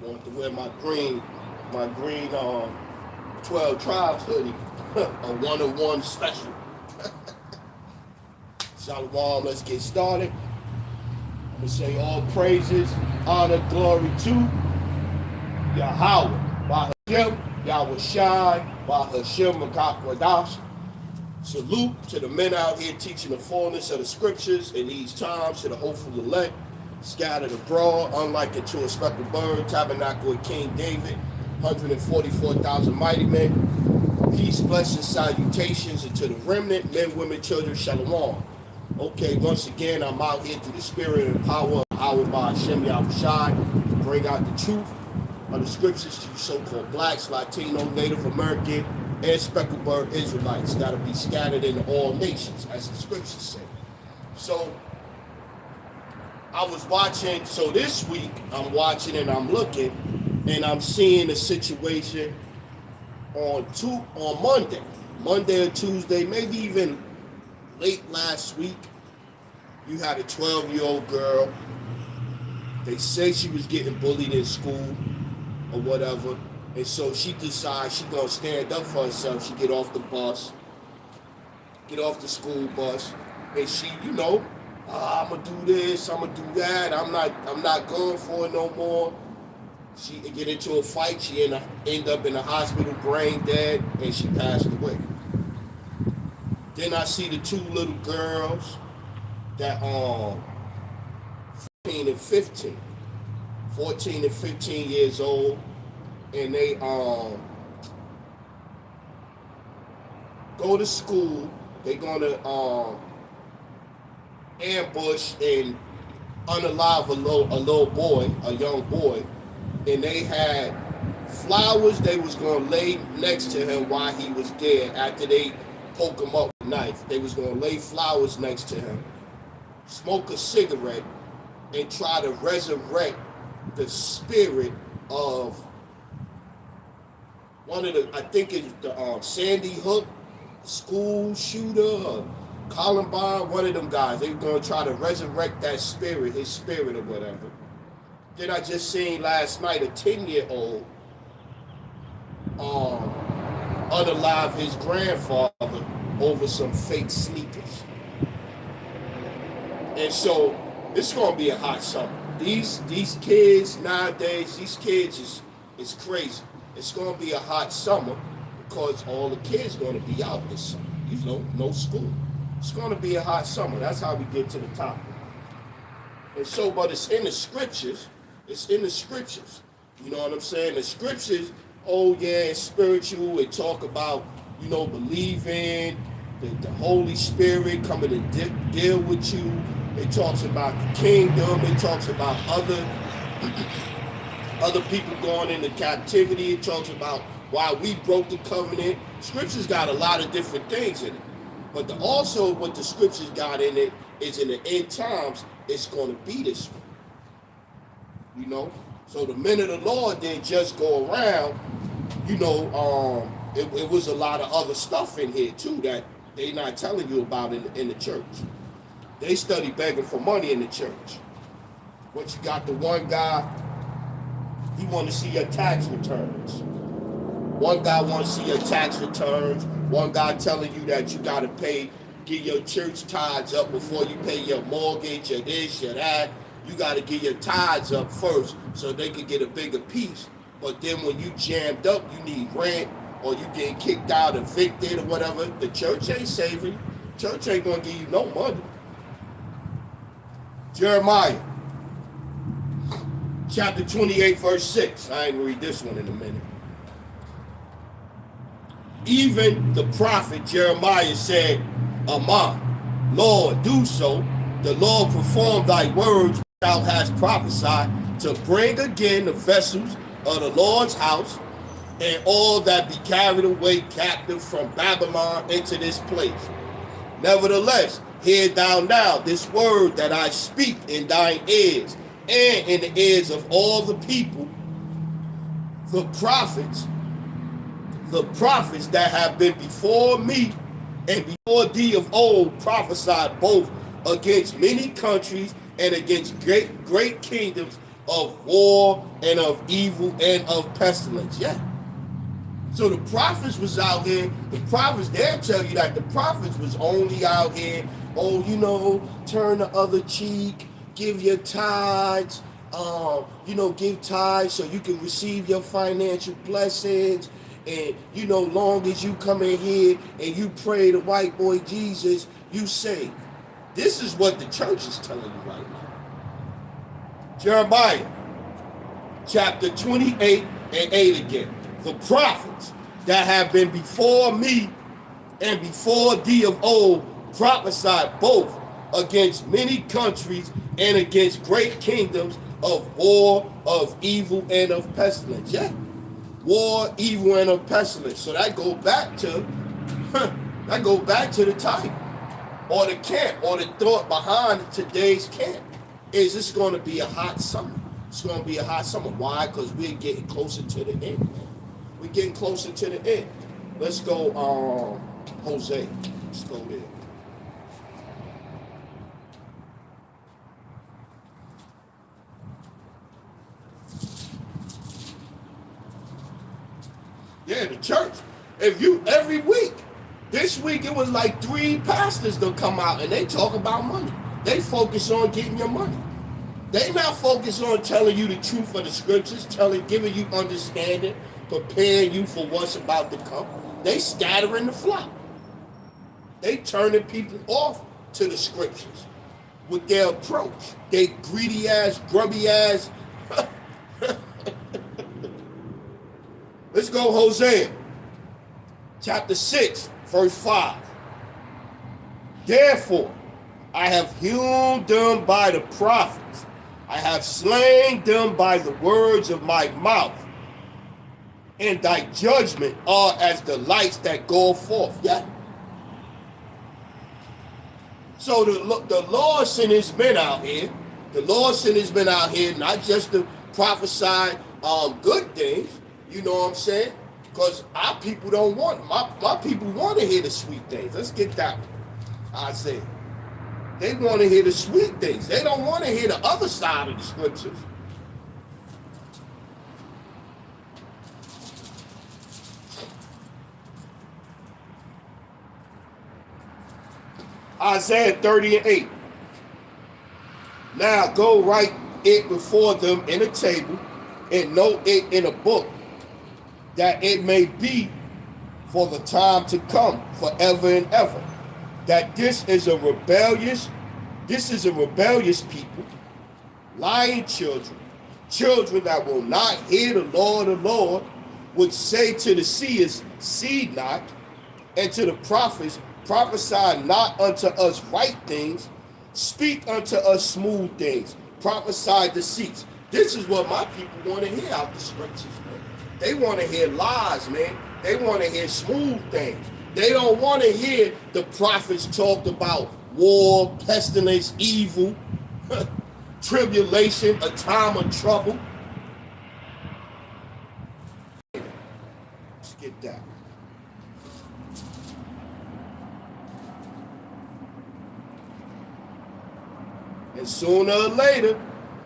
Want to wear my green 12 tribes hoodie. A one-on-one special. Shalom, let's get started. I'm going to say all praises, honor, glory to Yahweh. By Hashem, Yahweh Shai, by Hashem, Makakwadash. Salute to the men out here teaching the fullness of the scriptures in these times, to the hopeful elect, scattered abroad, unlike unto a speckled bird, tabernacle of King David, 144,000 mighty men. Peace, blessings, salutations, and to the remnant, men, women, children, shalom. Okay, once again, I'm out here through the spirit and power of Yahweh by Hashem Yahweh Shai to bring out the truth of the scriptures to you so-called blacks, Latino, Native American, and speckled bird Israelites that will be scattered in all nations, as the scriptures say. So, I was watching, so this week, I'm watching and I'm looking, and I'm seeing a situation on Monday or Tuesday, maybe even late last week. You had a 12-year-old girl. They say she was getting bullied in school or whatever. And so she decides she's going to stand up for herself. She get off the bus, get off the school bus, and she, I'm going to do this, I'm going to do that. I'm not going for it no more. She get into a fight. She end up in the hospital, brain dead, and she passed away. Then I see the two little girls that 14 and 15 years old, and they go to school. They're gonna ambush and unalive a little boy, a young boy, and they had flowers they was gonna lay next to him while he was dead. After they poke him up with a knife, they was gonna lay flowers next to him, smoke a cigarette, and try to resurrect the spirit of one of the, I think it's the Sandy Hook school shooter, Columbine, one of them guys. They were gonna try to resurrect that spirit, his spirit or whatever. Then I just seen last night a 10-year-old unalive his grandfather over some fake sneakers. And so it's gonna be a hot summer. These kids nowadays, these kids is crazy. It's gonna be a hot summer because all the kids gonna be out this summer. No school. It's gonna be a hot summer. That's how we get to the topic. And so, but it's in the scriptures. It's in the scriptures. You know what I'm saying? The scriptures, oh yeah, it's spiritual. It talk about, believing the Holy Spirit coming to deal with you. It talks about the kingdom. It talks about other people going into captivity. It talks about why we broke the covenant. Scriptures got a lot of different things in it. But also what the scriptures got in it is in the end times, it's going to be this way. So the men of the Lord didn't just go around, it was a lot of other stuff in here too that they not telling you about in the church. They study begging for money in the church. But you got the one guy, he want to see your tax returns. One guy want to see your tax returns. One guy telling you that you got to get your church tithes up before you pay your mortgage or this or that. You got to get your tithes up first so they can get a bigger piece. But then when you jammed up, you need rent or you getting kicked out, evicted or whatever, the church ain't saving you. Church ain't going to give you no money. Jeremiah, chapter 28, verse 6. I ain't going to read this one in a minute. Even the prophet Jeremiah said, Amen, Lord, do so. The Lord perform thy words which thou hast prophesied, to bring again the vessels of the Lord's house, and all that be carried away captive from Babylon into this place. Nevertheless, hear thou now this word that I speak in thine ears, and in the ears of all the people, the prophets that have been before me and before thee of old prophesied both against many countries and against great kingdoms of war and of evil and of pestilence. Yeah. So the prophets was out here. The prophets, they'll tell you that the prophets was only out here, oh, turn the other cheek, give your tithes, give tithes so you can receive your financial blessings. And, long as you come in here and you pray the white boy Jesus, you saved. This is what the church is telling you right now. Jeremiah chapter 28 and 8 again. The prophets that have been before me and before thee of old prophesied both against many countries and against great kingdoms of war, of evil, and of pestilence. Yeah. War, evil, and of pestilence. So that go back to the title or the camp or the thought behind today's camp. Is this going to be a hot summer? It's going to be a hot summer. Why? Because we're getting closer to the end, man. We're getting closer to the end. Let's go, Jose. Let's go there. Yeah, the church. Every week, this week it was like 3 pastors that come out and they talk about money. They focus on getting your money. They not focused on telling you the truth of the scriptures, giving you understanding, preparing you for what's about to come. They scattering the flock. They turning people off to the scriptures with their approach. They greedy ass, grubby ass. Let's go, Hosea, chapter 6, verse 5. Therefore, I have hewn them by the prophets. I have slain them by the words of my mouth. And thy judgment are as the lights that go forth. Yeah. So the Lord sent his men out here. The Lord sent his men out here not just to prophesy good things, you know what I'm saying? Because our people don't want, my people want to hear the sweet things. Let's get that one. I say. They want to hear the sweet things. They don't want to hear the other side of the scriptures. Isaiah 30 and 8. Now go write it before them in a table and note it in a book, that it may be for the time to come, forever and ever. That this is a rebellious people, lying children that will not hear the Lord, would say to the seers, see not, and to the prophets, prophesy not unto us right things, speak unto us smooth things, prophesy deceits. This is what my people want to hear out the scriptures, man. They want to hear lies, man. They want to hear smooth things. They don't want to hear the prophets talked about war, pestilence, evil, tribulation, a time of trouble. Let's get that. And sooner or later,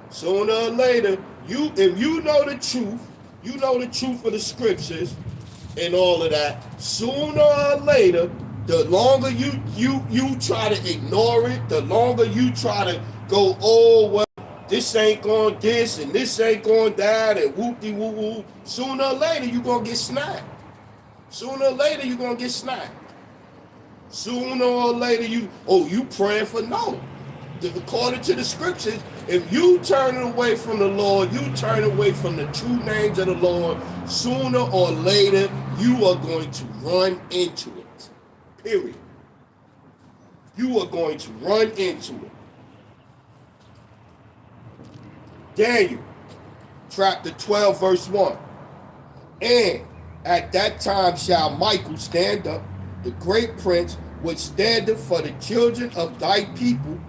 if you know the truth of the scriptures and all of that, sooner or later, the longer you try to ignore it, the longer you try to go, oh, well, this ain't going this and this ain't going that and whoop-de-woo-woo, sooner or later you're going to get snapped. Sooner or later you're going to get snapped. Sooner or later you praying for no. According to the scriptures, if you turn away from the Lord, you turn away from the true names of the Lord, sooner or later, you are going to run into it. Period. You are going to run into it. Daniel, chapter 12, verse 1. And at that time shall Michael stand up, the great prince, which standeth for the children of thy people,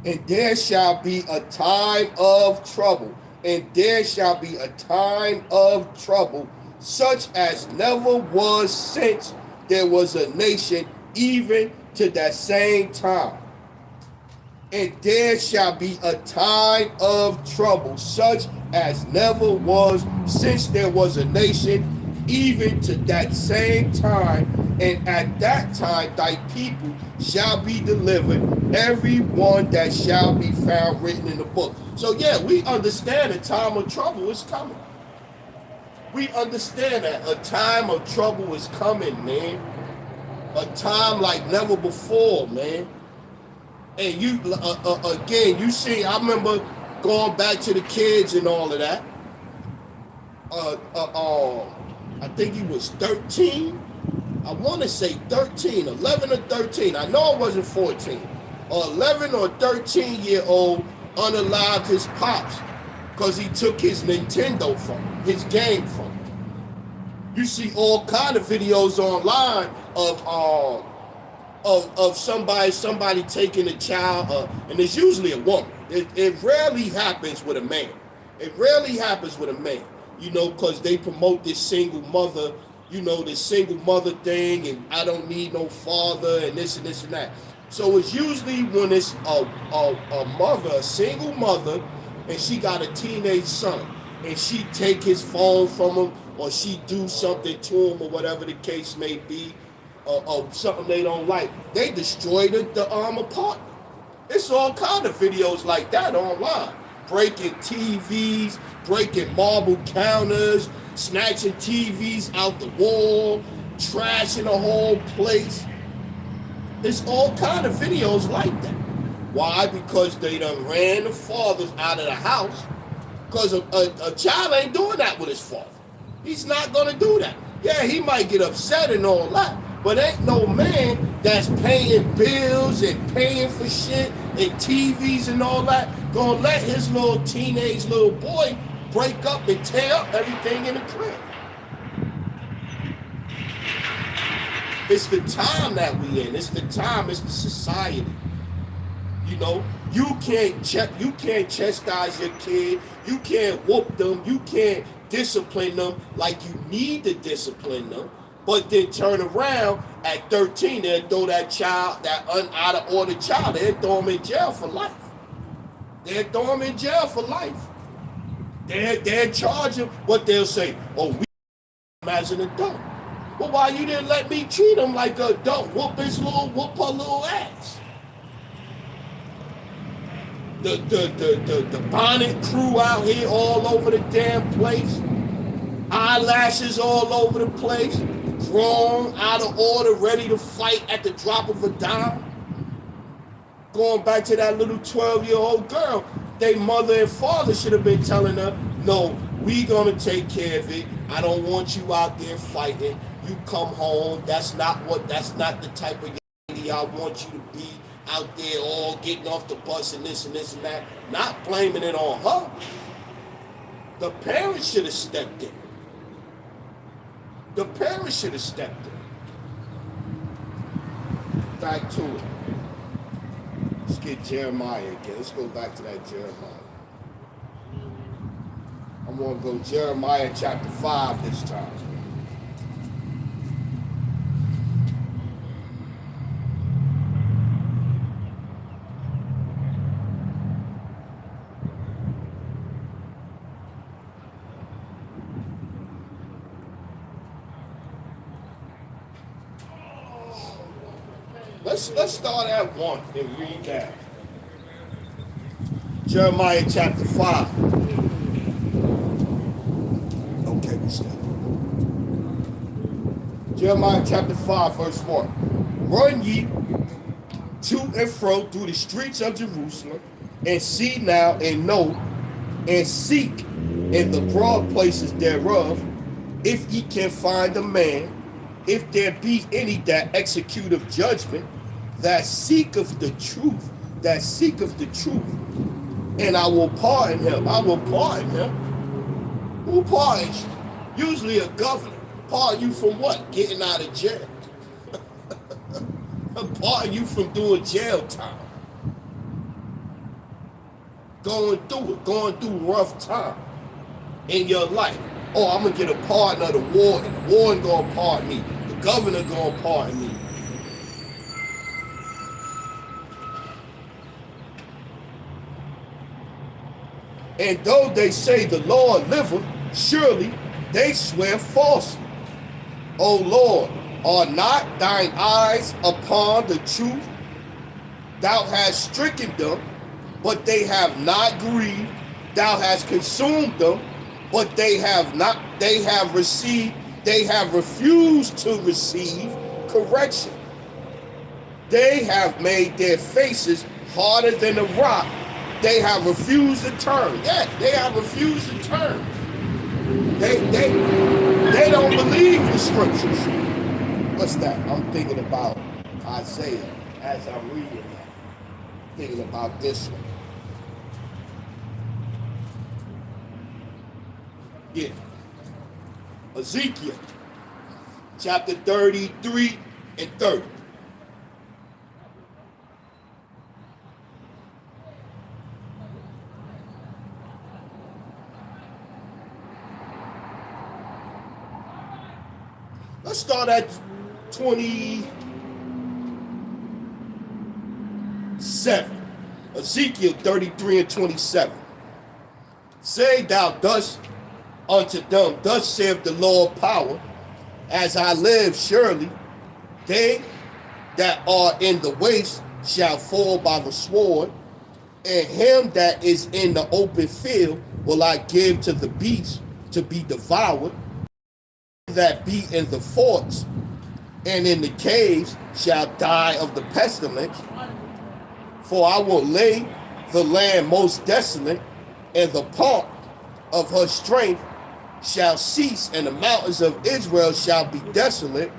and there shall be a time of trouble, and there shall be a time of trouble, such as never was since there was a nation, even to that same time. And there shall be a time of trouble, such as never was since there was a nation, even to that same time. And at that time thy people shall be delivered, every one that shall be found written in the book. So yeah, we understand a time of trouble is coming. We understand that a time of trouble is coming, man. A time like never before, man. And you, again, you see, I remember going back to the kids and all of that. I think he was 13. I want to say 13, 11 or 13. I know it wasn't 14. 11 or 13-year-old unalived his pops because he took his Nintendo from him, his game from him. You see all kind of videos online of somebody taking a child, and it's usually a woman. It rarely happens with a man. It rarely happens with a man, because they promote this single mother, this single mother thing, and I don't need no father, and this and this and that. So it's usually when it's a mother, a single mother, and she got a teenage son, and she take his phone from him, or she do something to him, or whatever the case may be, or something they don't like. They destroy the apartment. It's all kind of videos like that online. Breaking TVs, breaking marble counters, snatching TVs out the wall, trashing the whole place. It's all kind of videos like that. Why? Because they done ran the fathers out of the house. Because a child ain't doing that with his father. He's not going to do that. Yeah, he might get upset and all that, but ain't no man that's paying bills and paying for shit and TVs and all that gonna let his little teenage little boy break up and tear up everything in the crib. It's the time that we in. It's the time. It's the society. You can't chastise your kid. You can't whoop them. You can't discipline them like you need to discipline them. But then turn around at 13, they'll throw that child, that out of order child, they'll throw him in jail for life. They'll throw him in jail for life. They'll charge him. What they'll say, we him as an adult. Well, why you didn't let me treat him like an adult? Whoop her little ass. The bonnet crew out here all over the damn place. Eyelashes all over the place. Grown, out of order, ready to fight at the drop of a dime. Going back to that little 12-year-old girl, their mother and father should have been telling her, no, we gonna take care of it. I don't want you out there fighting. You come home. That's not the type of lady I want you to be out there all getting off the bus and this and this and that. Not blaming it on her. The parents should have stepped in. The parents should have stepped in. Back to it. Let's get Jeremiah again. Let's go back to that Jeremiah. I'm going to go Jeremiah chapter 5 this time. Let's start at 1 and read that. Jeremiah chapter 5. Okay, we start. Jeremiah chapter 5, verse 1. Run ye to and fro through the streets of Jerusalem, and see now and know, and seek in the broad places thereof, if ye can find a man, if there be any that executeth judgment, that seeketh the truth, and I will pardon him. I will pardon him. Who pardons you? Usually a governor. Pardon you from what? Getting out of jail. Pardon you from doing jail time. Going through rough time in your life. Oh, I'm going to get a pardon of the warden. The warden going to pardon me. The governor going to pardon me. And though they say the Lord liveth, surely they swear falsely. O Lord, are not thine eyes upon the truth? Thou hast stricken them, but they have not grieved. Thou hast consumed them, but they have refused to receive correction. They have made their faces harder than a rock. They have refused to turn. Yeah, they have refused to turn. They don't believe the scriptures. What's that? I'm thinking about Isaiah as I'm reading that. Thinking about this one. Yeah. Ezekiel chapter 33 and 30. Let's start at 27. Ezekiel 33 and 27. Say thou thus unto them, thus saith the Lord power, as I live, surely they that are in the waste shall fall by the sword, and him that is in the open field will I give to the beast to be devoured, that be in the forts and in the caves shall die of the pestilence. For I will lay the land most desolate, and the pomp of her strength shall cease, and the mountains of Israel shall be desolate,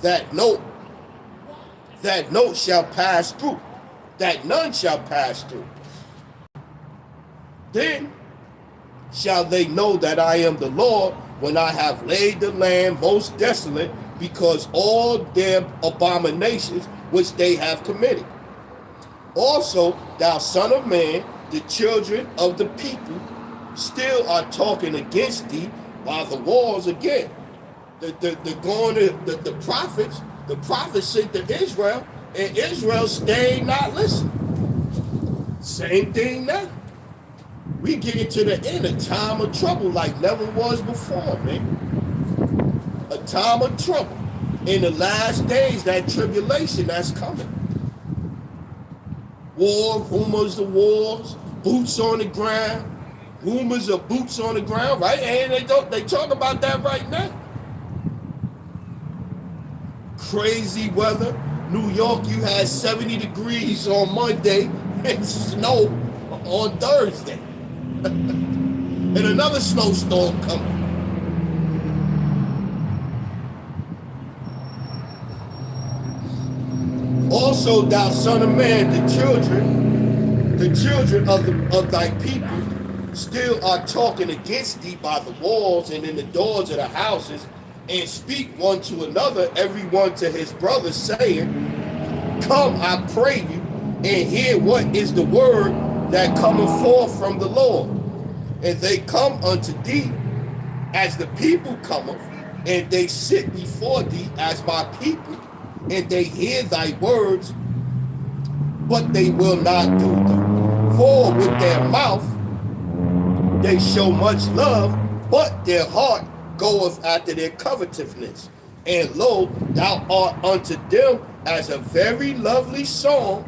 that note shall pass through, that none shall pass through. Then shall they know that I am the Lord, when I have laid the land most desolate, because all their abominations which they have committed. Also, thou son of man, the children of the people still are talking against thee by the walls again. The prophets sent to Israel, and Israel stayed not listening. Same thing now. We get into the end, a time of trouble like never was before, man. A time of trouble. In the last days, that tribulation that's coming. War, rumors of wars, boots on the ground, rumors of boots on the ground, right? And they talk about that right now. Crazy weather. New York, you had 70 degrees on Monday and snow on Thursday. And another snowstorm coming. Also, thou son of man, the children of thy people still are talking against thee by the walls and in the doors of the houses, and speak one to another, every one to his brother, saying, Come, I pray you, and hear what is the word that cometh forth from the Lord. And they come unto thee as the people cometh, and they sit before thee as my people, and they hear thy words, but they will not do them. For with their mouth they show much love, but their heart goeth after their covetousness. And lo, thou art unto them as a very lovely song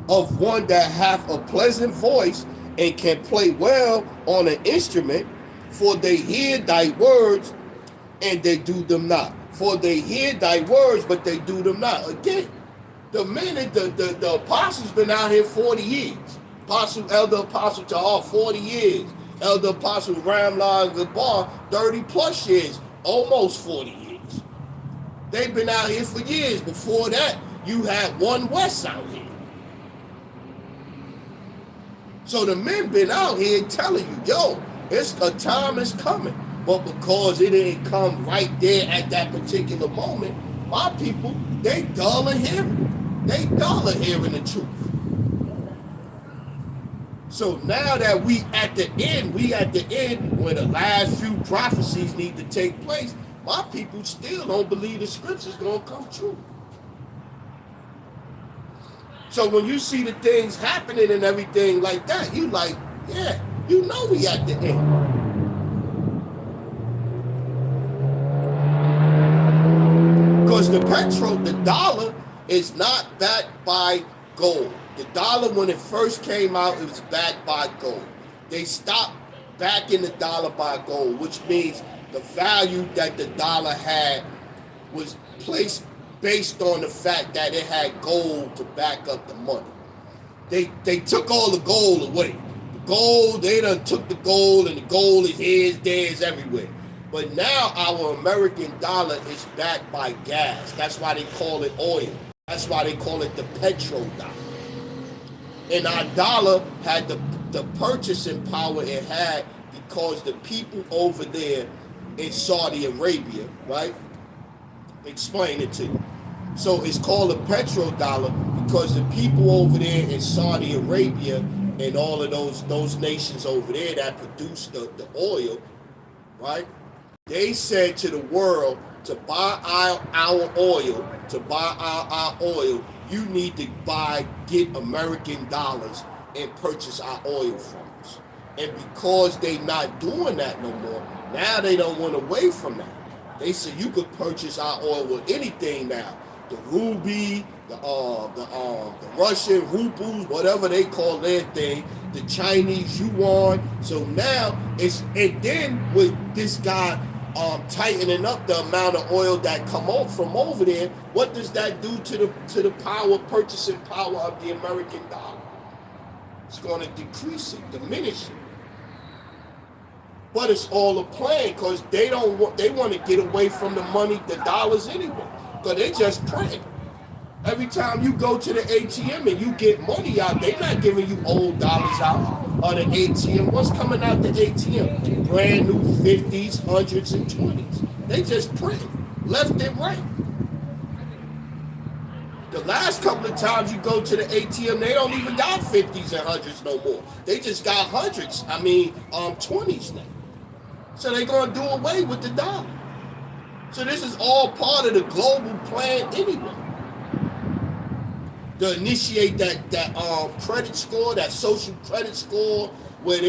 of one that hath a pleasant voice and can play well on an instrument, for they hear thy words and they do them not. For they hear thy words, but they do them not. Again, the apostles been out here 40 years. Elder Apostle Tahar, 40 years. Elder Apostle Ramla Gabar, 30 plus years, almost 40 years. They've been out here for years. Before that, you had One West out here. So the men been out here telling you, yo, it's a time is coming. But because it didn't come right there at that particular moment, my people, they dull of hearing. They dull of hearing the truth. So now that we at the end where the last few prophecies need to take place, my people still don't believe the scripture's gonna come true. So when you see the things happening and everything like that, you like, yeah, You know we at the end. Because the dollar is not backed by gold. The dollar, when it first came out, it was backed by gold. They stopped backing the dollar by gold, which means the value that the dollar had was placed based on the fact that it had gold to back up the money. They took all the gold away. The gold, they done took the gold, and the gold is here, there, everywhere. But now our American dollar is backed by gas. That's why they call it oil. That's why they call it the petrodollar. And our dollar had the purchasing power it had because the people over there in Saudi Arabia, right? Explain it to you. So it's called a petrodollar because the people over there in Saudi Arabia and all of those nations over there that produce the oil, right? They said to the world, to buy our oil, you need to get American dollars and purchase our oil from us. And because they not doing that no more, now they don't want away from that. They said you could purchase our oil with anything now. The ruby, the Russian rubles, whatever they call their thing, the Chinese yuan. So now and then with this guy tightening up the amount of oil that come off from over there, what does that do to the purchasing power of the American dollar? It's going to decrease it, diminish it. But it's all a plan because they want to get away from the money, the dollars anyway. Because they just print. Every time you go to the ATM and you get money out, they're not giving you old dollars out of the ATM. What's coming out the ATM? Brand new 50s, 100s, and 20s. They just print left and right. The last couple of times you go to the ATM, they don't even got 50s and 100s no more. They just got 20s now. So they're going to do away with the dollar. So this is all part of the global plan anyway. To initiate that credit score, that social credit score, where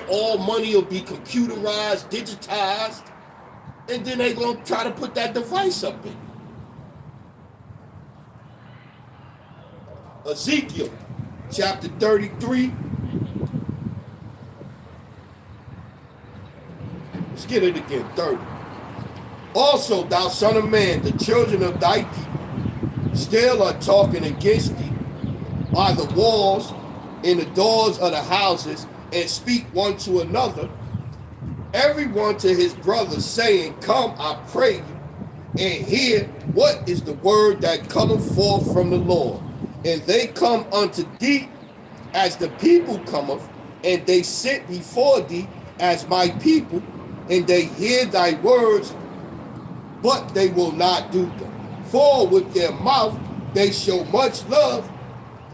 all money will be computerized, digitized, and then they're going to try to put that device up in. Ezekiel chapter 33. Let's get it again, 30. Also, thou son of man, the children of thy people still are talking against thee by the walls and the doors of the houses, and speak one to another, everyone to his brother, saying, come, I pray you, and hear what is the word that cometh forth from the Lord. And they come unto thee as the people cometh, and they sit before thee as my people, and they hear thy words, but they will not do them. For with their mouth they show much love,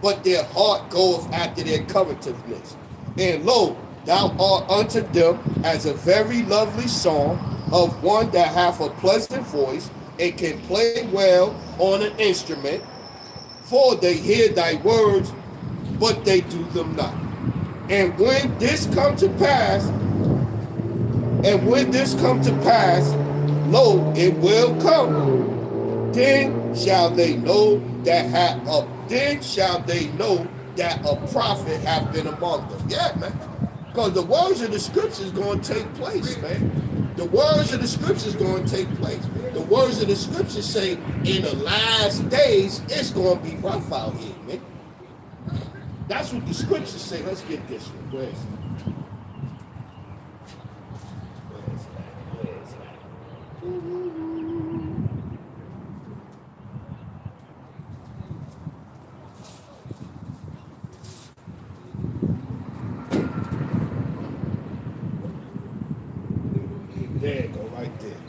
but their heart goeth after their covetousness. And lo, thou art unto them as a very lovely song of one that hath a pleasant voice and can play well on an instrument. For they hear thy words, but they do them not. And when this come to pass, lo, it will come. Then shall they know that a prophet hath been among them. Yeah, man. Because the words of the scriptures going to take place, man. The words of the scriptures going to take place. The words of the scriptures say in the last days, it's going to be rough out here, man. That's what the scriptures say. Let's get this one. Where is it? There you go, right there.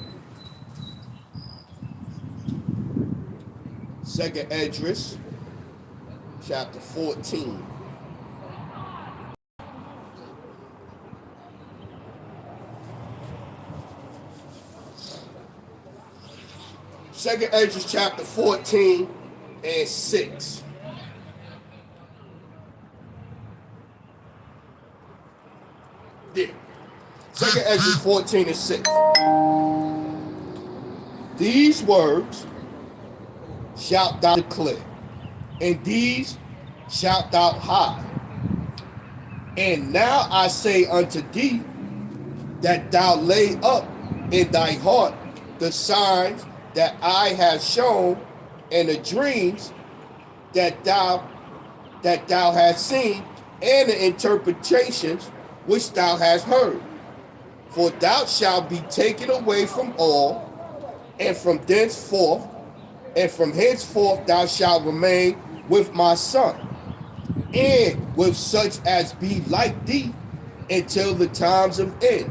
Second Esdras, chapter 14. Second Esdras, chapter 14 and 6. 2 Ezra 14 and 6. These words shalt thou declare, and these shalt thou hide. And now I say unto thee, that thou lay up in thy heart the signs that I have shown, and the dreams that thou hast seen, and the interpretations which thou hast heard. For thou shalt be taken away from all, and from henceforth thou shalt remain with my son, and with such as be like thee, until the times of end.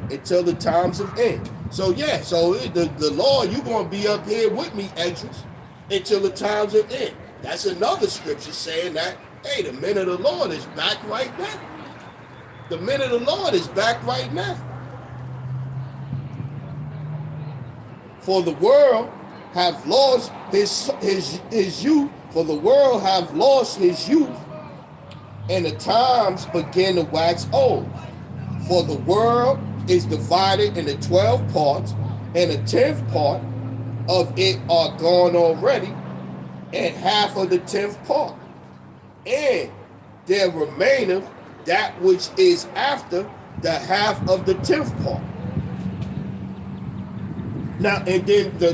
So yeah, so the Lord, you're going to be up here with me, Esdras, until the times of end. That's another scripture saying that, hey, the men of the Lord is back right now. The men of the Lord is back right now. For the world have lost his youth. For the world have lost his youth, and the times begin to wax old. For the world is divided into 12 parts, and a 10th part of it are gone already, and half of the 10th part. And there remaineth that which is after the half of the 10th part. Now, and then the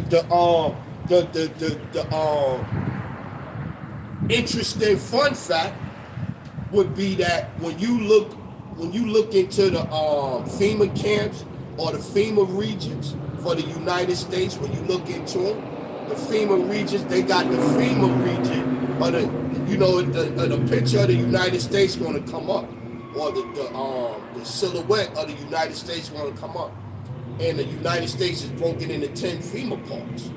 interesting fun fact would be that when you look into the FEMA camps or the FEMA regions for the United States, when you look into them, the FEMA regions, they got the FEMA region, but the picture of the United States going to come up, or the silhouette of the United States going to come up, and the United States is broken into 10 FEMA parts.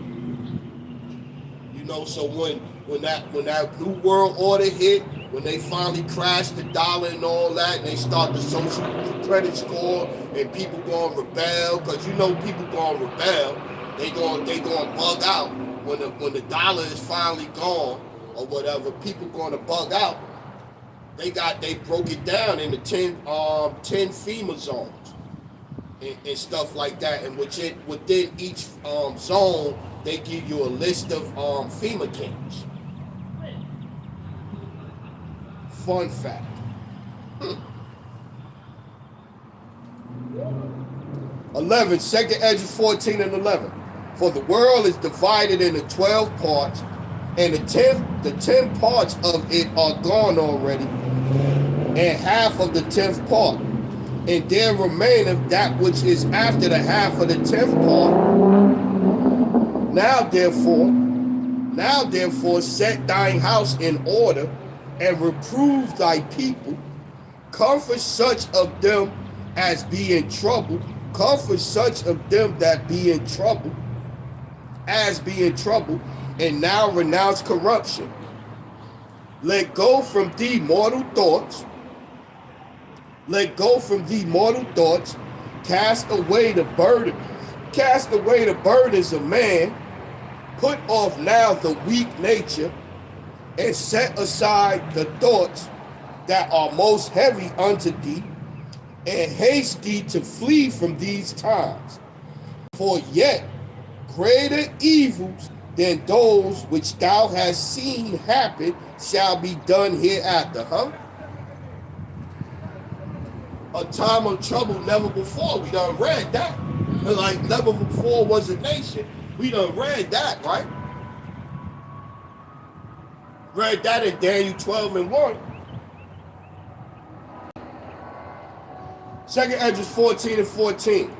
So when that new world order hit, when they finally crashed the dollar and all that, and they start the social credit score, and people going to rebel, because people going to rebel, they going to bug out when the dollar is finally gone or whatever. People going to bug out. They broke it down into 10 FEMA zones and stuff like that, and within each zone, they give you a list of FEMA camps. Fun fact. 11, 2 Ezra 14 and 11. For the world is divided into 12 parts, and the 10 parts of it are gone already, and half of the 10th part. And there remaineth that which is after the half of the 10th part. Now therefore, set thine house in order, and reprove thy people. Comfort such of them as be in trouble. Comfort such of them that be in trouble, and now renounce corruption. Let go from thee mortal thoughts. Cast away the burdens of man. Put off now the weak nature, and set aside the thoughts that are most heavy unto thee, and haste thee to flee from these times. For yet greater evils than those which thou hast seen happen shall be done hereafter. A time of trouble never before. We done read that. Like never before was a nation. We done read that, right? Read that in Daniel 12 and 1. 2 Ezra 14 and 14.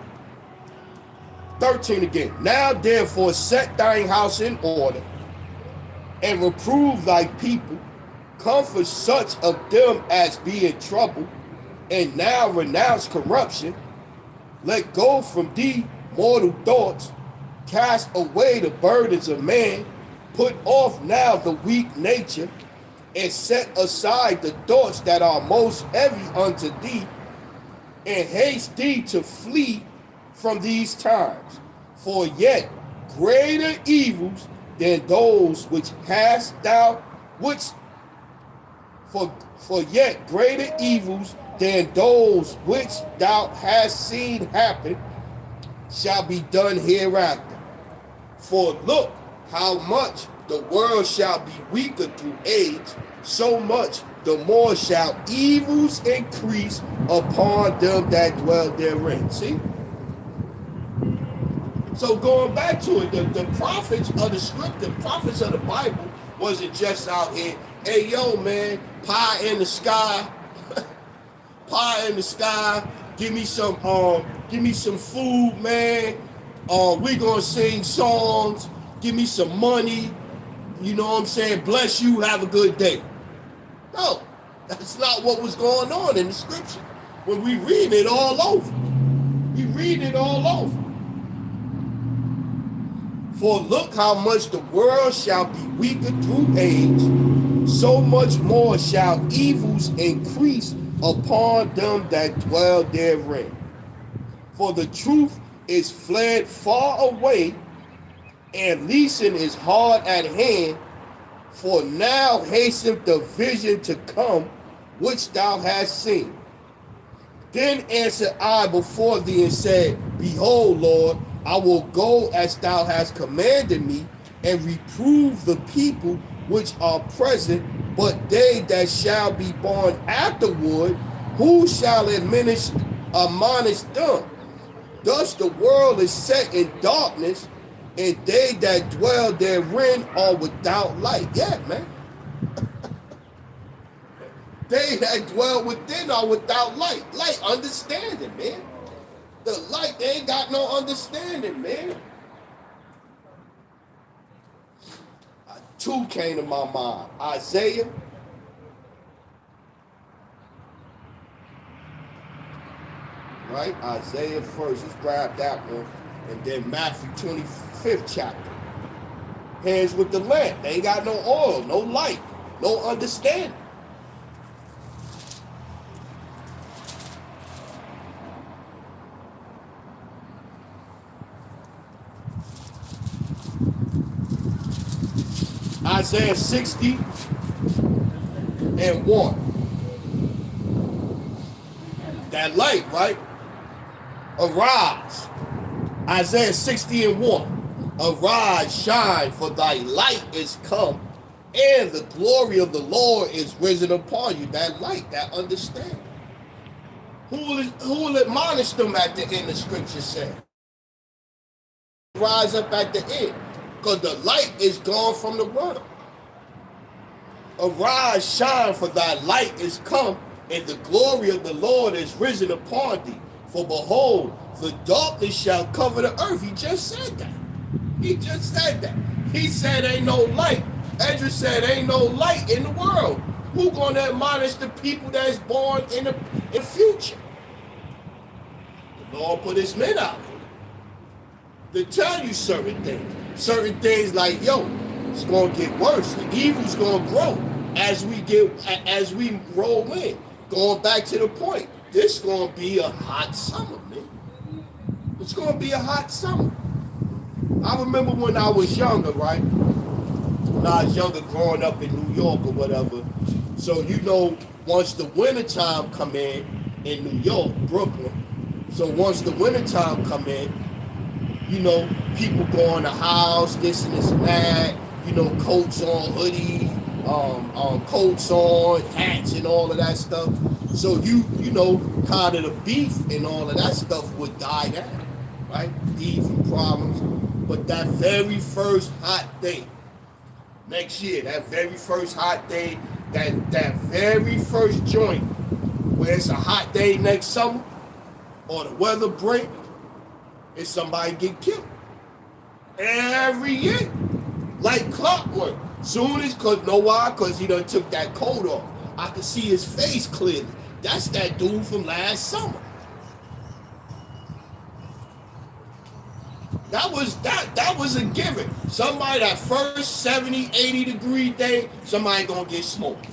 13 again. Now therefore set thine house in order, and reprove thy people. Comfort such of them as be in trouble, and now renounce corruption. Let go from thee mortal thoughts. Cast away the burdens of man. Put off now the weak nature, and set aside the thoughts that are most heavy unto thee, and haste thee to flee from these times. For yet greater evils than those which hast thou, for yet greater evils Then those which thou hast seen happen shall be done hereafter. For look how much the world shall be weaker through age, so much the more shall evils increase upon them that dwell therein. See? So going back to it, the prophets of the script, the prophets of the Bible wasn't just out here, hey yo man, pie in the sky, pie in the sky, give me some food, man. We gonna sing songs, give me some money, you know what I'm saying? Bless you, have a good day. No, that's not what was going on in the scripture. When we read it all over. We read it all over. For look how much the world shall be weaker through age, so much more shall evils increase upon them that dwell therein. For the truth is fled far away, and leasing is hard at hand. For now hasteneth the vision to come, which thou hast seen. Then answered I before thee and said, Behold, Lord, I will go as thou hast commanded me, and reprove the people which are present, but they that shall be born afterward, who shall admonish them? Thus the world is set in darkness, and they that dwell therein are without light. Yeah, man. They that dwell within are without light. Light, understanding, man. The light, they ain't got no understanding, man. Two came to my mind. Isaiah. Right? Isaiah first. Let's grab that one. And then Matthew 25th chapter. Hands with the lamp. They ain't got no oil, no light, no understanding. Isaiah 60 and 1. That light, right? Arise. Isaiah 60 and 1. Arise, shine, for thy light is come, and the glory of the Lord is risen upon you. That light, that understanding. Who will admonish them at the end, the scripture said? Rise up at the end. Because the light is gone from the world. Arise, shine, for thy light is come, and the glory of the Lord is risen upon thee. For behold, the darkness shall cover the earth. He just said that. He just said that. He said ain't no light. Ezra said ain't no light in the world. Who gonna admonish the people that's born in the future? The Lord put his men out here to tell you certain things. Certain things like, yo, it's gonna get worse. The evil's gonna grow as we roll in. Going back to the point, this gonna be a hot summer, man. It's gonna be a hot summer. I remember when I was younger, right? When I was younger, growing up in New York or whatever. So you know, once the wintertime come in New York, Brooklyn. So once the wintertime come in, you know, people go in the house, this and that, you know, coats on, hoodie, coats on, hats and all of that stuff. So you know, kind of the beef and all of that stuff would die down, right? Beef and problems. But that very first hot day, next year, that very first hot day, that very first joint where it's a hot day next summer, or the weather break, and somebody get killed. Every year. Like clockwork. Soon as, know why? Because he done took that coat off. I could see his face clearly. That's that dude from last summer. That was a given. Somebody, that first 70, 80 degree day, somebody gonna get smoked.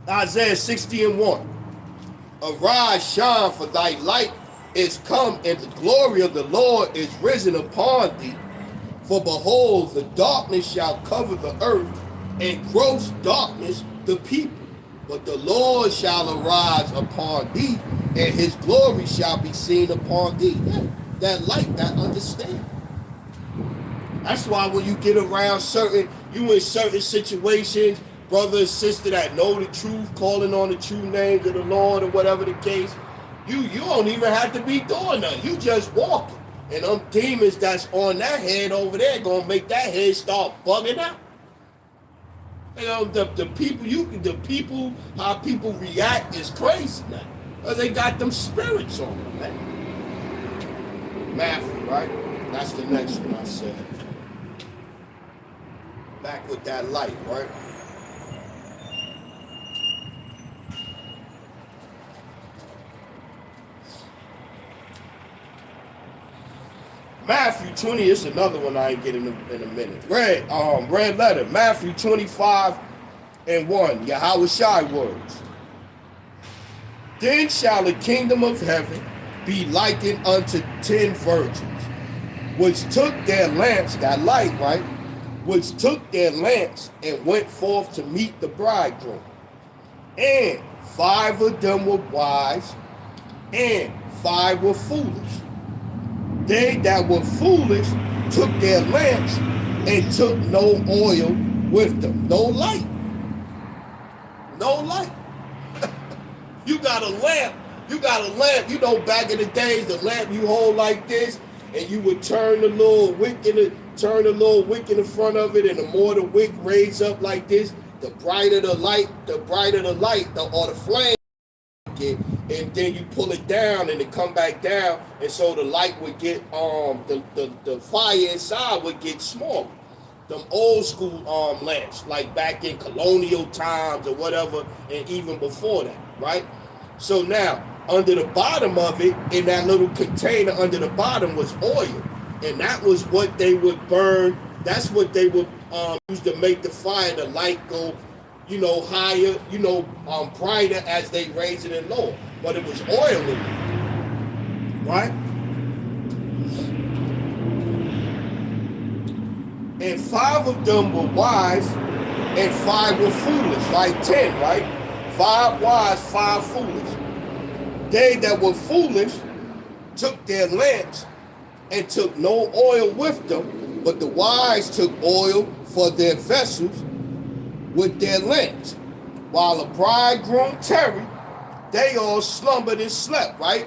Isaiah 60 and 1. Arise, shine, for thy light is come, and the glory of the Lord is risen upon thee. For behold, the darkness shall cover the earth, and gross darkness the people. But the Lord shall arise upon thee, and his glory shall be seen upon thee. Yeah, that light, that understanding. That's why when you get around you in certain situations, brother and sister that know the truth, calling on the true names of the Lord or whatever the case, you don't even have to be doing nothing. You just walking. And them demons that's on that head over there gonna make that head start bugging out. You know, the people, how people react is crazy now. Because they got them spirits on them, man. Matthew, right? That's the next one I said. Back with that light, right? Matthew 20 is another one I ain't getting in a minute. Red letter, Matthew 25:1, Yahweh Shai words. Then shall the kingdom of heaven be likened unto 10 virgins, which took their lamps, that light, right? Which took their lamps and went forth to meet the bridegroom. And 5 of them were wise, and 5 were foolish. They that were foolish took their lamps and took no oil with them. No light. No light. You got a lamp. You know, back in the days, the lamp you hold like this, and you would turn the little wick in the front of it, and the more the wick raised up like this, the brighter the light, or the flame get, and then you pull it down and it come back down, and so the light would get the fire inside would get smaller. Them old school lamps, like back in colonial times or whatever, and even before that, right? So now under the bottom of it, in that little container under the bottom, was oil, and that was what they would burn. That's what they would use to make the fire, the light go, higher, brighter as they raise it and lower. But it was oil in it, right? And 5 of them were wise, and 5 were foolish, like 10, right? 5 wise, 5 foolish. They that were foolish took their lamps and took no oil with them, but the wise took oil for their vessels with their lamps. While the bridegroom tarried, they all slumbered and slept, right?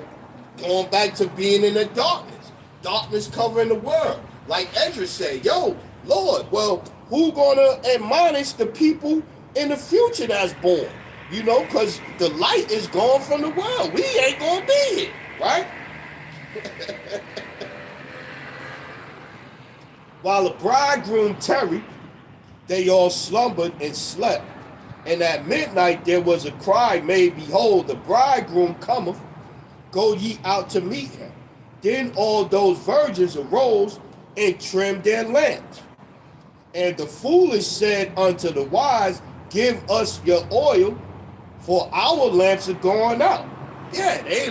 Going back to being in the darkness covering the world. Like Ezra said, yo, Lord, well, who gonna admonish the people in the future that's born? Because the light is gone from the world. We ain't gonna be here, right? While the bridegroom tarried, they all slumbered and slept. And at midnight there was a cry made, behold, the bridegroom cometh, go ye out to meet him. Then all those virgins arose and trimmed their lamps. And the foolish said unto the wise, give us your oil, for our lamps are going out. Yeah, they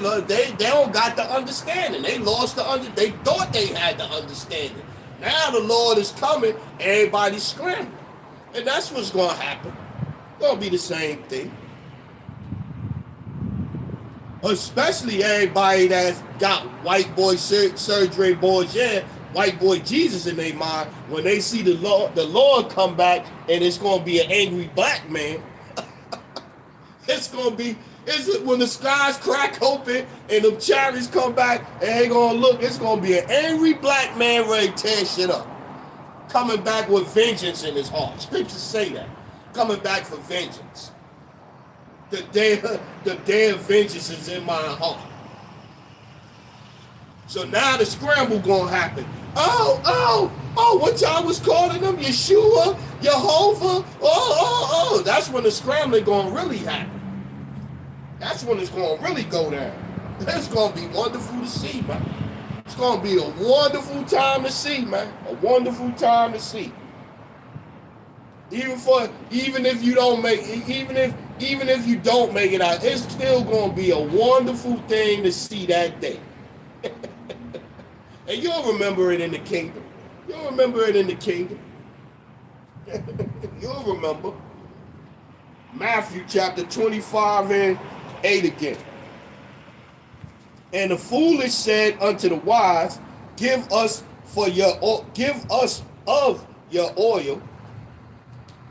don't got the understanding. They lost they thought they had the understanding. Now the Lord is coming, everybody's scrambling. And that's what's going to happen. It's going to be the same thing. Especially everybody that's got white boy surgery boys, white boy Jesus in their mind, when they see the Lord come back, and it's going to be an angry black man. It's when the skies crack open and the chariots come back and they gonna look, it's gonna be an angry black man ready to tear shit up. Coming back with vengeance in his heart. Scriptures say that. Coming back for vengeance. The day of vengeance is in my heart. So now the scramble gonna happen. Oh, what y'all was calling them? Yeshua, Jehovah? Oh. That's when the scrambling gonna really happen. That's when it's gonna really go down. It's gonna be wonderful to see, man. It's gonna be a wonderful time to see, man. A wonderful time to see. Even if you don't make it out, it's still gonna be a wonderful thing to see that day. And you'll remember it in the kingdom. You'll remember it in the kingdom. You'll remember. Matthew chapter 25 and 8 again. And the foolish said unto the wise, give us of your oil,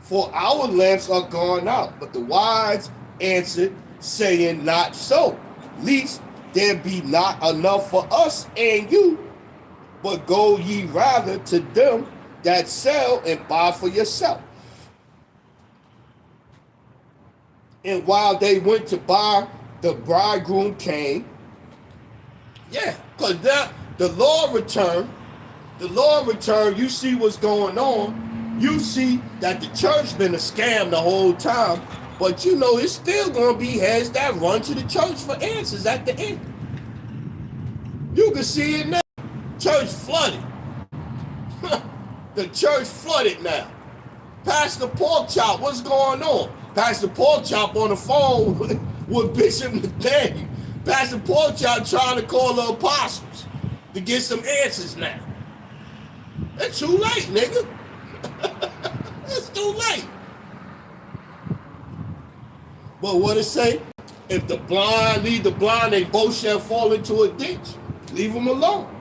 for our lamps are gone out. But the wise answered, saying, not so, lest there be not enough for us and you, but go ye rather to them that sell and buy for yourself. And while they went to buy, the bridegroom came. Yeah, because the Lord returned. The Lord returned. You see what's going on. You see that the church been a scam the whole time. But you know, it's still going to be heads that run to the church for answers at the end. You can see it now. Church flooded. The church flooded now. Pastor Porkchop, what's going on? Pastor Porkchop on the phone with Bishop Nathaniel. Pastor Porkchop trying to call the apostles to get some answers now. It's too late, nigga. It's too late. But what it say? If the blind lead the blind, they both shall fall into a ditch. Leave them alone.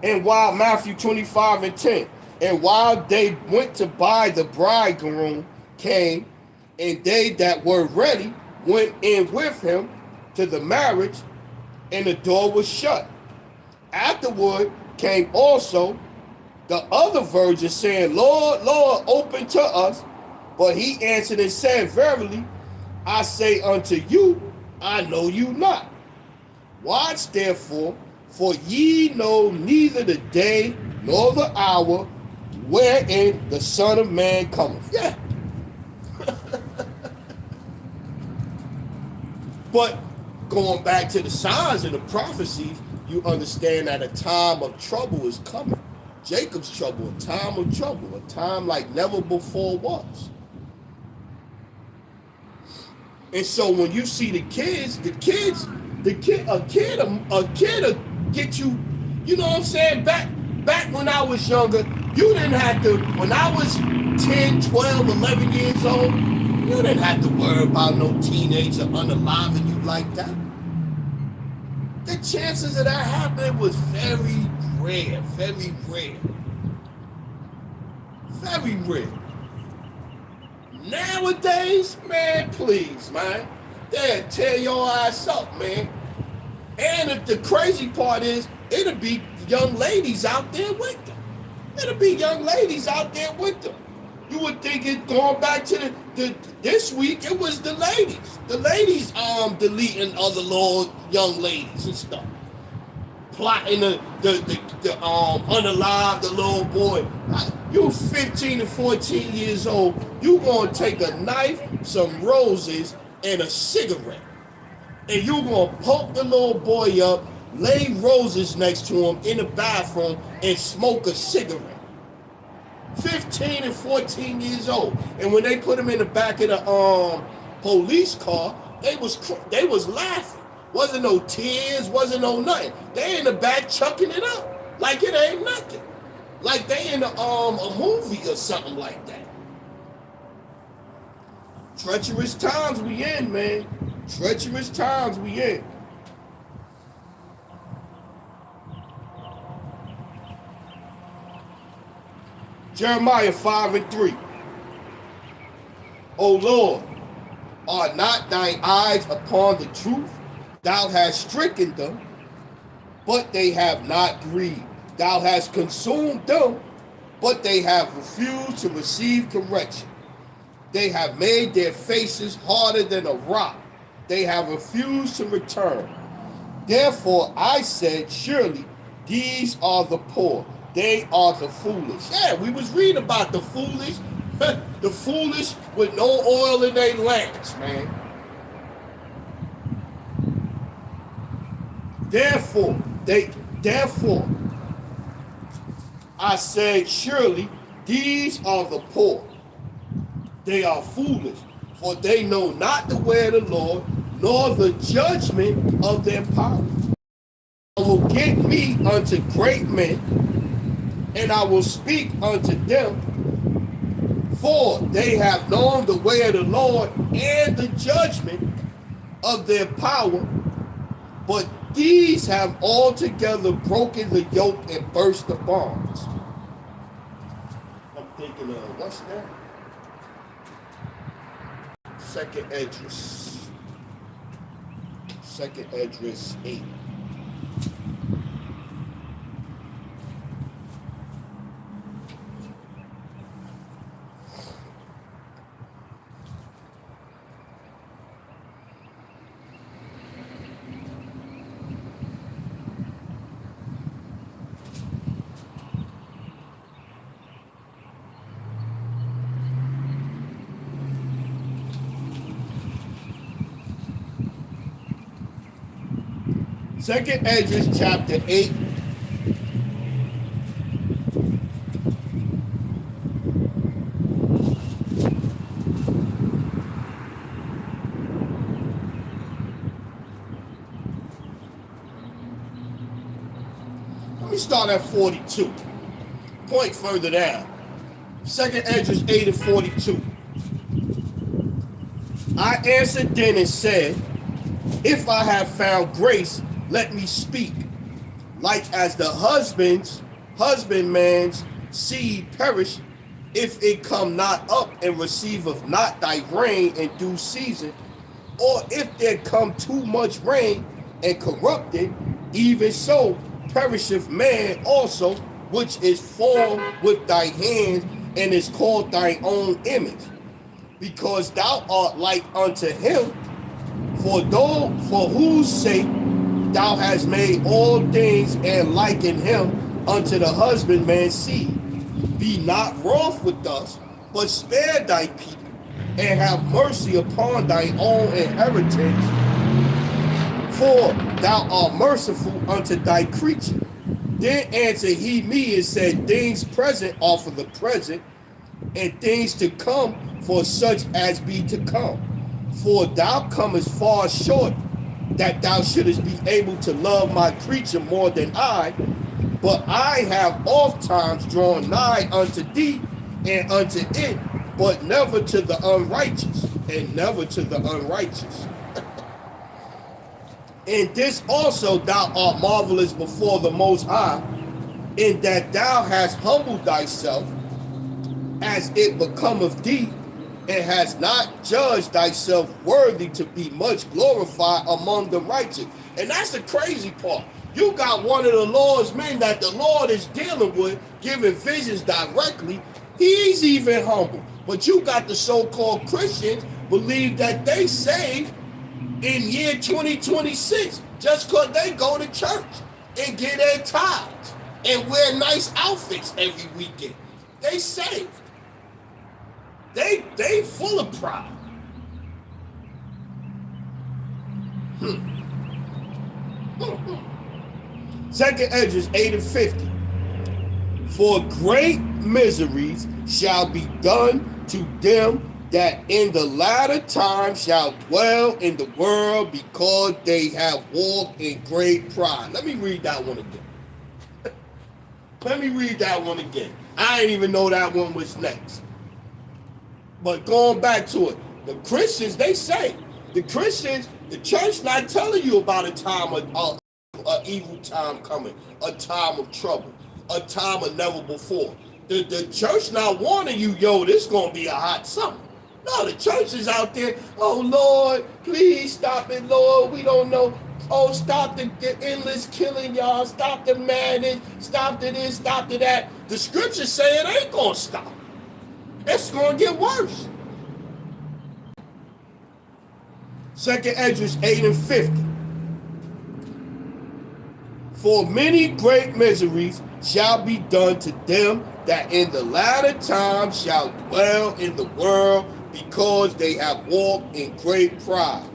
And while Matthew 25 and 10, and while they went to buy, the bridegroom came, and they that were ready went in with him to the marriage, and the door was shut. Afterward came also the other virgins, saying, Lord, Lord, open to us. But he answered and said, verily, I say unto you, I know you not. Watch therefore, for ye know neither the day nor the hour wherein the Son of Man cometh. Yeah. But going back to the signs and the prophecies, you understand that a time of trouble is coming. Jacob's trouble, a time of trouble, a time like never before was. And so when you see a kid will get you, you know what I'm saying? Back when I was younger, you didn't have to, when I was 10, 12, 11 years old, you didn't have to worry about no teenager unaliving you like that. The chances of that happening was very rare, very rare. Very rare. Nowadays, man, please, man. They'll tear your ass up, man. And the crazy part is, it'll be young ladies out there with them. It'll be young ladies out there with them. You would think it going back to this week, it was the ladies. The ladies deleting other little young ladies and stuff. Plotting the unalive the little boy. You 15 and 14 years old, you gonna take a knife, some roses, and a cigarette. And you gonna poke the little boy up, lay roses next to him in the bathroom, and smoke a cigarette. 15 and 14 years old. And when they put him in the back of the police car, they was laughing. Wasn't no tears, wasn't no nothing. They in the back chucking it up like it ain't nothing. Like they in a movie or something like that. Treacherous times we in, man. Treacherous times we in. Jeremiah 5 and 3. O Lord, are not thine eyes upon the truth? Thou hast stricken them, but they have not grieved. Thou hast consumed them, but they have refused to receive correction. They have made their faces harder than a rock. They have refused to return. Therefore I said, surely these are the poor. They are the foolish. Yeah, we was reading about the foolish. The foolish with no oil in their lamps, man. Therefore, I say, surely these are the poor. They are foolish, for they know not the way of the Lord, nor the judgment of their power. I will get me unto great men, and I will speak unto them, for they have known the way of the Lord and the judgment of their power, but these have altogether broken the yoke and burst the bonds. I'm thinking of, what's that? Second Esdras. Second Esdras 8. Second Esdras chapter 8. Let me start at 42. Point further down. Second Esdras 8 and 42. I answered then and said, if I have found grace, let me speak. Like as the husbandman's seed perish, if it come not up and receiveth not thy rain in due season, or if there come too much rain and corrupt it, even so perisheth man also, which is formed with thy hands and is called thine own image, because thou art like unto him, for whose sake thou hast made all things, and liken him unto the husbandman's seed. Be not wroth with us, but spare thy people, and have mercy upon thy own inheritance, for thou art merciful unto thy creature. Then answered he me and said, things present are for the present, and things to come for such as be to come. For thou comest far short, that thou shouldest be able to love my creature more than I, but I have oft times drawn nigh unto thee and unto it, but never to the unrighteous, and never to the unrighteous. In this also thou art marvelous before the Most High, in that thou hast humbled thyself as it becometh thee, and hast not judged thyself worthy to be much glorified among the righteous. And that's the crazy part. You got one of the Lord's men that the Lord is dealing with, giving visions directly. He's even humble. But you got the so-called Christians believe that they saved in year 2026 just because they go to church and get their tithes and wear nice outfits every weekend. They saved. They full of pride. Second Esdras 8 and 50. For great miseries shall be done to them that in the latter time shall dwell in the world, because they have walked in great pride. Let me read that one again. Let me read that one again. I didn't even know that one was next. But going back to it, the Christians, they say, the Christians, the church not telling you about a time of evil time coming, a time of trouble, a time of never before. The church not warning you, yo, this going to be a hot summer. No, the church is out there, oh, Lord, please stop it, Lord. We don't know. Oh, stop the endless killing, y'all. Stop the madness. Stop the this, stop the that. The scriptures say it ain't going to stop. It's going to get worse. Second Esdras 8 and 50. For many great miseries shall be done to them that in the latter time shall dwell in the world, because they have walked in great pride.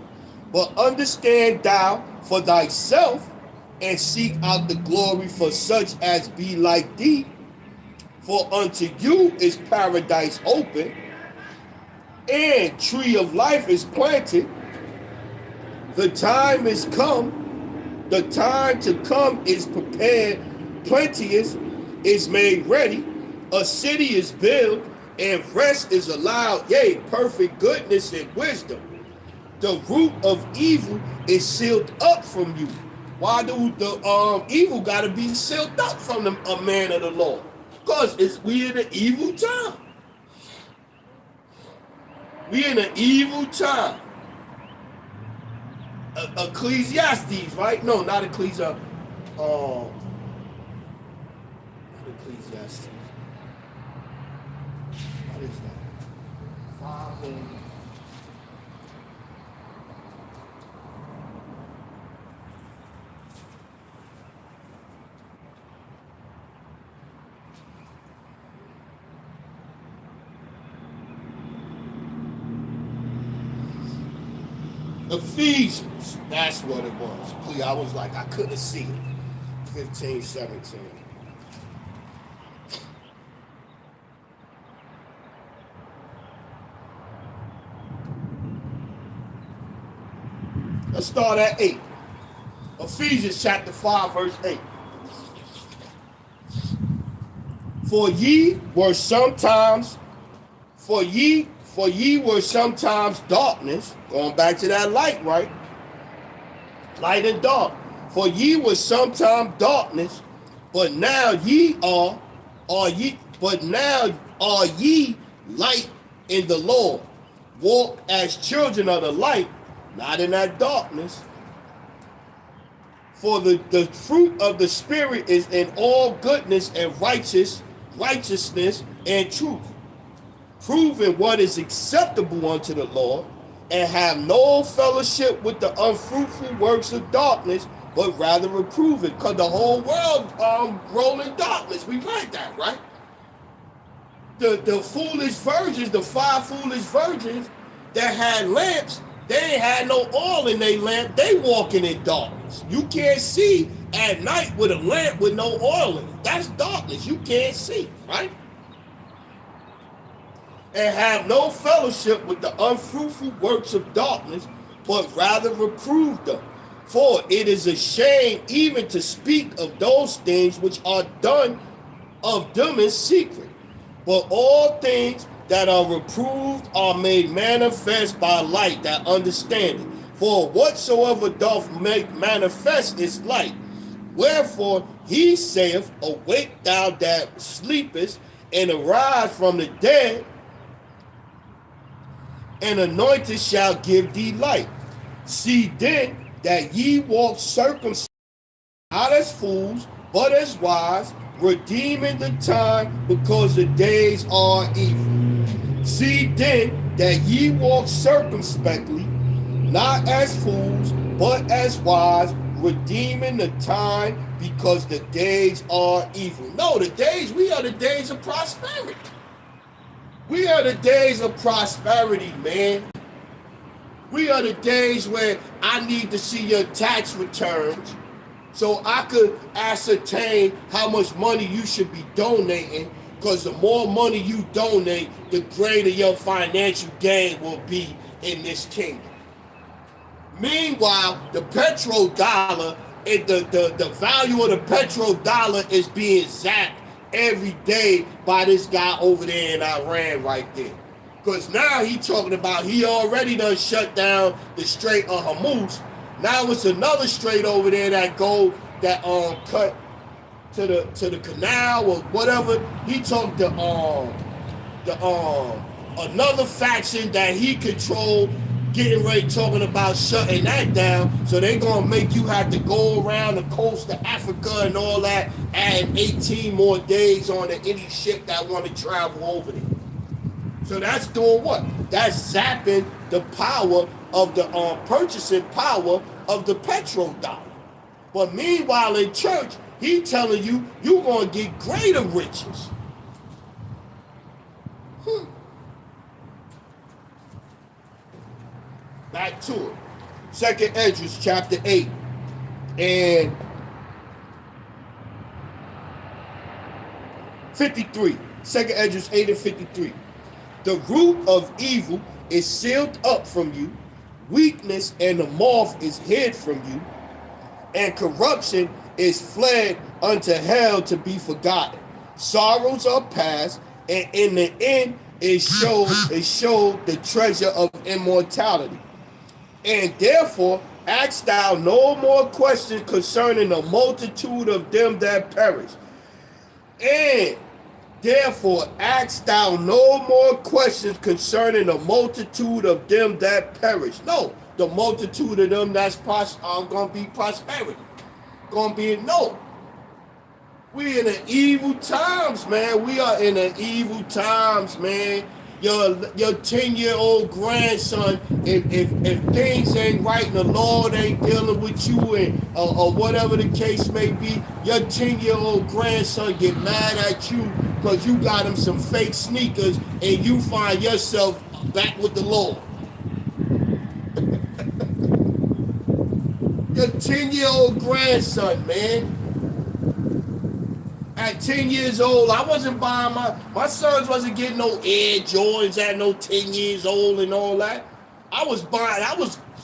But understand thou for thyself, and seek out the glory for such as be like thee. For unto you is paradise open, and tree of life is planted. The time is come, The time to come is prepared, plenteous is made ready, a city is built, and rest is allowed, yea, perfect goodness and wisdom. The root of evil is sealed up from you. Why do the evil got to be sealed up from a man of the Lord? Because we in an evil time. We in an evil time. Ecclesiastes, right? No, not Ecclesiastes. Not Ecclesiastes. What is that? 5 and Ephesians, that's what it was. Please, I was like, I couldn't see it. 15, 17. Let's start at 8. Ephesians chapter 5, verse 8. For ye were sometimes darkness, going back to that light, right? Light and dark. For ye were sometime darkness, but now are ye light in the Lord. Walk as children of the light, not in that darkness. For the fruit of the Spirit is in all goodness and righteousness and truth, proving what is acceptable unto the Lord, and have no fellowship with the unfruitful works of darkness, but rather reprove it. Because the whole world roll in darkness. We read that, right? The foolish virgins, the 5 foolish virgins that had lamps, they ain't had no oil in their lamp. They walking in darkness. You can't see at night with a lamp with no oil in it. That's darkness. You can't see, right? And have no fellowship with the unfruitful works of darkness, but rather reprove them. For it is a shame even to speak of those things which are done of them in secret. But all things that are reproved are made manifest by light that understand it. For whatsoever doth make manifest is light. Wherefore he saith, awake thou that sleepest, and arise from the dead, and anointed shall give thee light. See then that ye walk circumspectly, not as fools, but as wise, redeeming the time, because the days are evil. See then that ye walk circumspectly, not as fools, but as wise, redeeming the time, because the days are evil. No, we are the days of prosperity. We are the days of prosperity, man. We are the days where I need to see your tax returns so I could ascertain how much money you should be donating, because the more money you donate, the greater your financial gain will be in this kingdom. Meanwhile, the petrodollar, the value of the petrodollar is being zapped every day by this guy over there in Iran right there. Because now he talking about he already done shut down the Strait of Hormuz. Now it's another strait over there that cut to the canal or whatever. He talked to another faction that he controlled, getting ready talking about shutting that down. So they gonna make you have to go around the coast of Africa and all that, add 18 more days on to any ship that want to travel over there. So that's doing what? That's zapping the power of the purchasing power of the petrodollar. But meanwhile in church, he telling you you're gonna get greater riches. Back to it. 2nd Esdras chapter 8 and 53. 2nd Esdras 8 and 53. The root of evil is sealed up from you. Weakness and the moth is hid from you. and corruption is fled unto hell to be forgotten. Sorrows are past, and in the end it showed the treasure of immortality. And therefore ask thou no more questions concerning the multitude of them that perish. And therefore ask thou no more questions concerning the multitude of them that perish. No, the multitude of them that's gonna be prosperity. Gonna be no. We in the evil times, man. We are in the evil times, man. Your 10-year-old grandson, if things ain't right and the Lord ain't dealing with you and or whatever the case may be, your 10-year-old grandson get mad at you because you got him some fake sneakers and you find yourself back with the Lord. Your 10-year-old grandson, man. At 10 years old, I wasn't buying my sons wasn't getting no Air Jordans at no 10 years old and all that. I was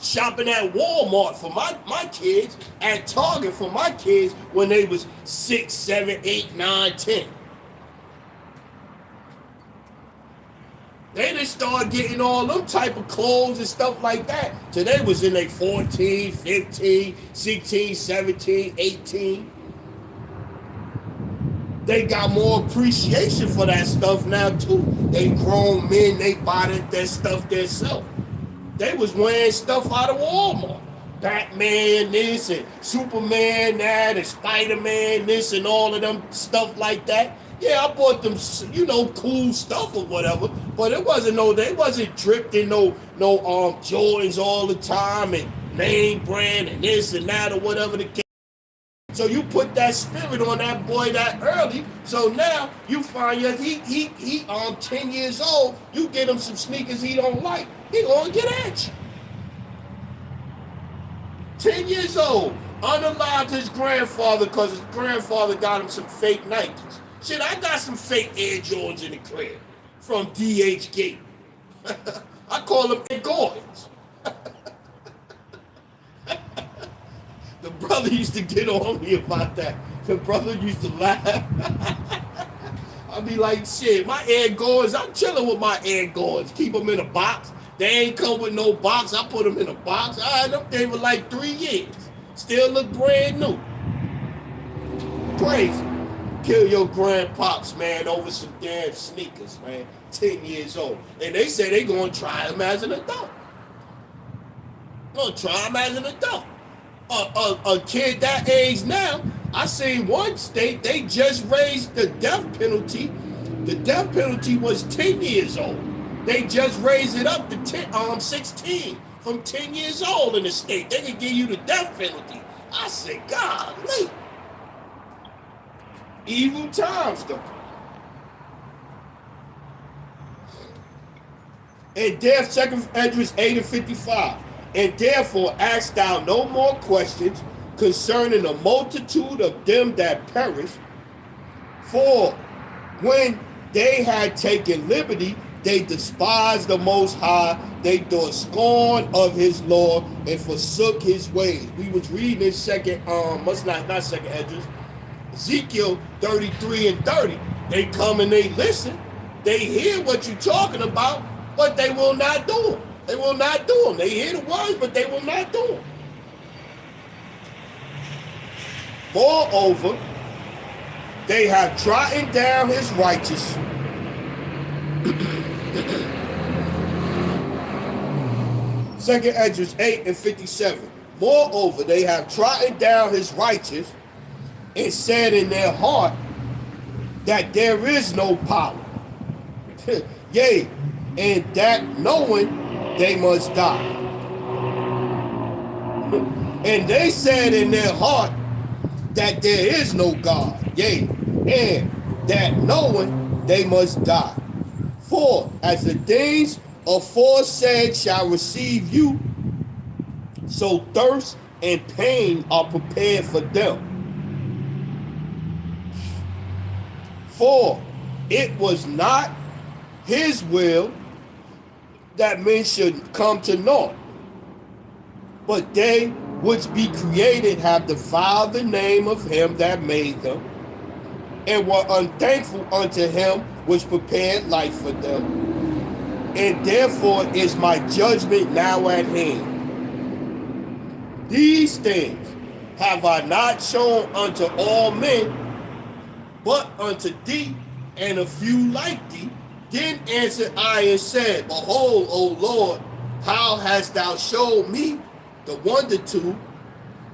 shopping at Walmart for my kids, at Target for my kids when they was 6, 7, 8, 9, 10. They didn't start getting all them type of clothes and stuff like that till they was in their 14, 15, 16, 17, 18. They got more appreciation for that stuff now too. They grown men, they bought that stuff themselves. They was wearing stuff out of Walmart. Batman this and Superman that and Spider-Man this and all of them stuff like that. Yeah, I bought them, cool stuff or whatever, but they wasn't dripped in no Jordans all the time and name brand and this and that or whatever the case. So you put that spirit on that boy that early. So now you find he 10 years old. You get him some sneakers he don't like. He gonna get at you. 10 years old, unalive his grandfather because his grandfather got him some fake Nikes. Shit, I got some fake Air Jordans in the crib from DH Gate. I call them Air Gordons. The brother used to get on me about that. The brother used to laugh. I'd be like, shit, my Air Gordons, I'm chilling with my Air Gordons. Keep them in a box. They ain't come with no box. I put them in a box. I had them there for like 3 years. Still look brand new. Crazy. Kill your grandpops, man, over some damn sneakers, man. 10 years old. And they say they gonna try him as an adult. Gonna try him as an adult. A kid that age now, I seen one state, they just raised the death penalty. The death penalty was 10 years old. They just raised it up to 16 from 10 years old in the state. They can give you the death penalty. I said, golly. Evil times, though. And death, 2 Esdras 8 and 55. And therefore ask thou no more questions concerning the multitude of them that perish. For when they had taken liberty, they despised the Most High. They thought scorn of his law and forsook his ways. We was reading in not second Esdras, Ezekiel 33 and 30. They come and they listen. They hear what you're talking about, but they will not do it. They will not do them. They hear the words, but they will not do them. Moreover, they have trodden down his righteous. Second Esdras 8 and 57. Moreover, they have trodden down his righteous and said in their heart that there is no power. Yea, and that knowing they must die. And they said in their heart that there is no God, yea, and that knowing they must die. For as the things aforesaid shall receive you, so thirst and pain are prepared for them. For it was not his will that men should come to naught, but they which be created have defiled the name of him that made them, and were unthankful unto him which prepared life for them. And therefore is my judgment now at hand. These things have I not shown unto all men, but unto thee and a few like thee. Then answered I and said, Behold, O Lord, how hast thou showed me the wondertube?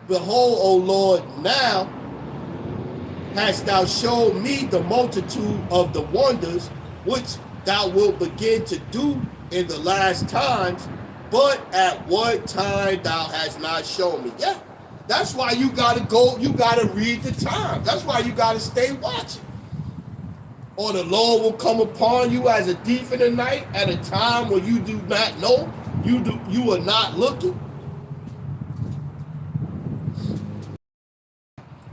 Behold, O Lord, now hast thou showed me the multitude of the wonders which thou wilt begin to do in the last times, but at what time thou hast not shown me. Yeah, that's why you gotta go, you gotta read the time. That's why you gotta stay watching. Or the Lord will come upon you as a thief in the night at a time when you do not know, you are not looking.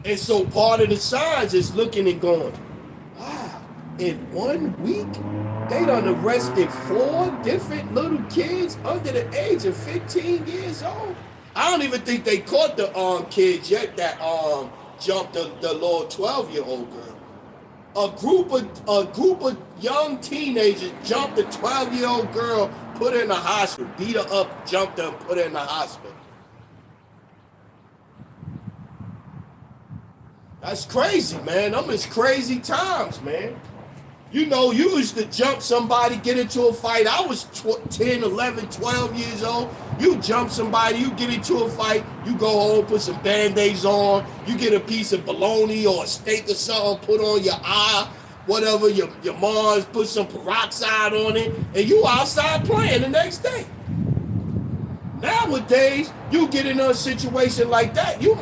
And so part of the signs is looking and going, wow, in 1 week, they done arrested 4 different little kids under the age of 15 years old. I don't even think they caught the kids yet that jumped the little 12-year-old girl. A group of young teenagers jumped a 12-year-old girl, put her in the hospital, beat her up, jumped her, and put her in the hospital. That's crazy, man. Them is crazy times, man. You know, you used to jump somebody, get into a fight. I was 10, 11, 12 years old. You jump somebody, you get into a fight, you go home, put some Band-Aids on, you get a piece of bologna or a steak or something, put on your eye, whatever, your mom's put some peroxide on it, and you outside playing the next day. Nowadays, you get in a situation like that, your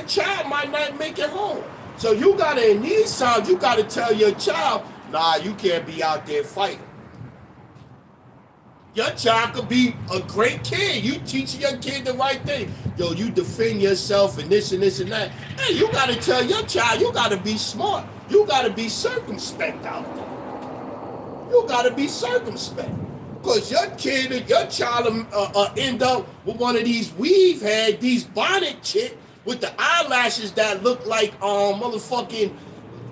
child might not make it home. So you gotta, in these times, you gotta tell your child, nah, you can't be out there fighting. Your child could be a great kid. You teaching your kid the right thing. Yo, you defend yourself and this and this and that. Hey, you gotta tell your child, you gotta be smart. You gotta be circumspect out there. You gotta be circumspect. Because your kid, your child end up with one of these weave head, these bonnet chick with the eyelashes that look like motherfucking,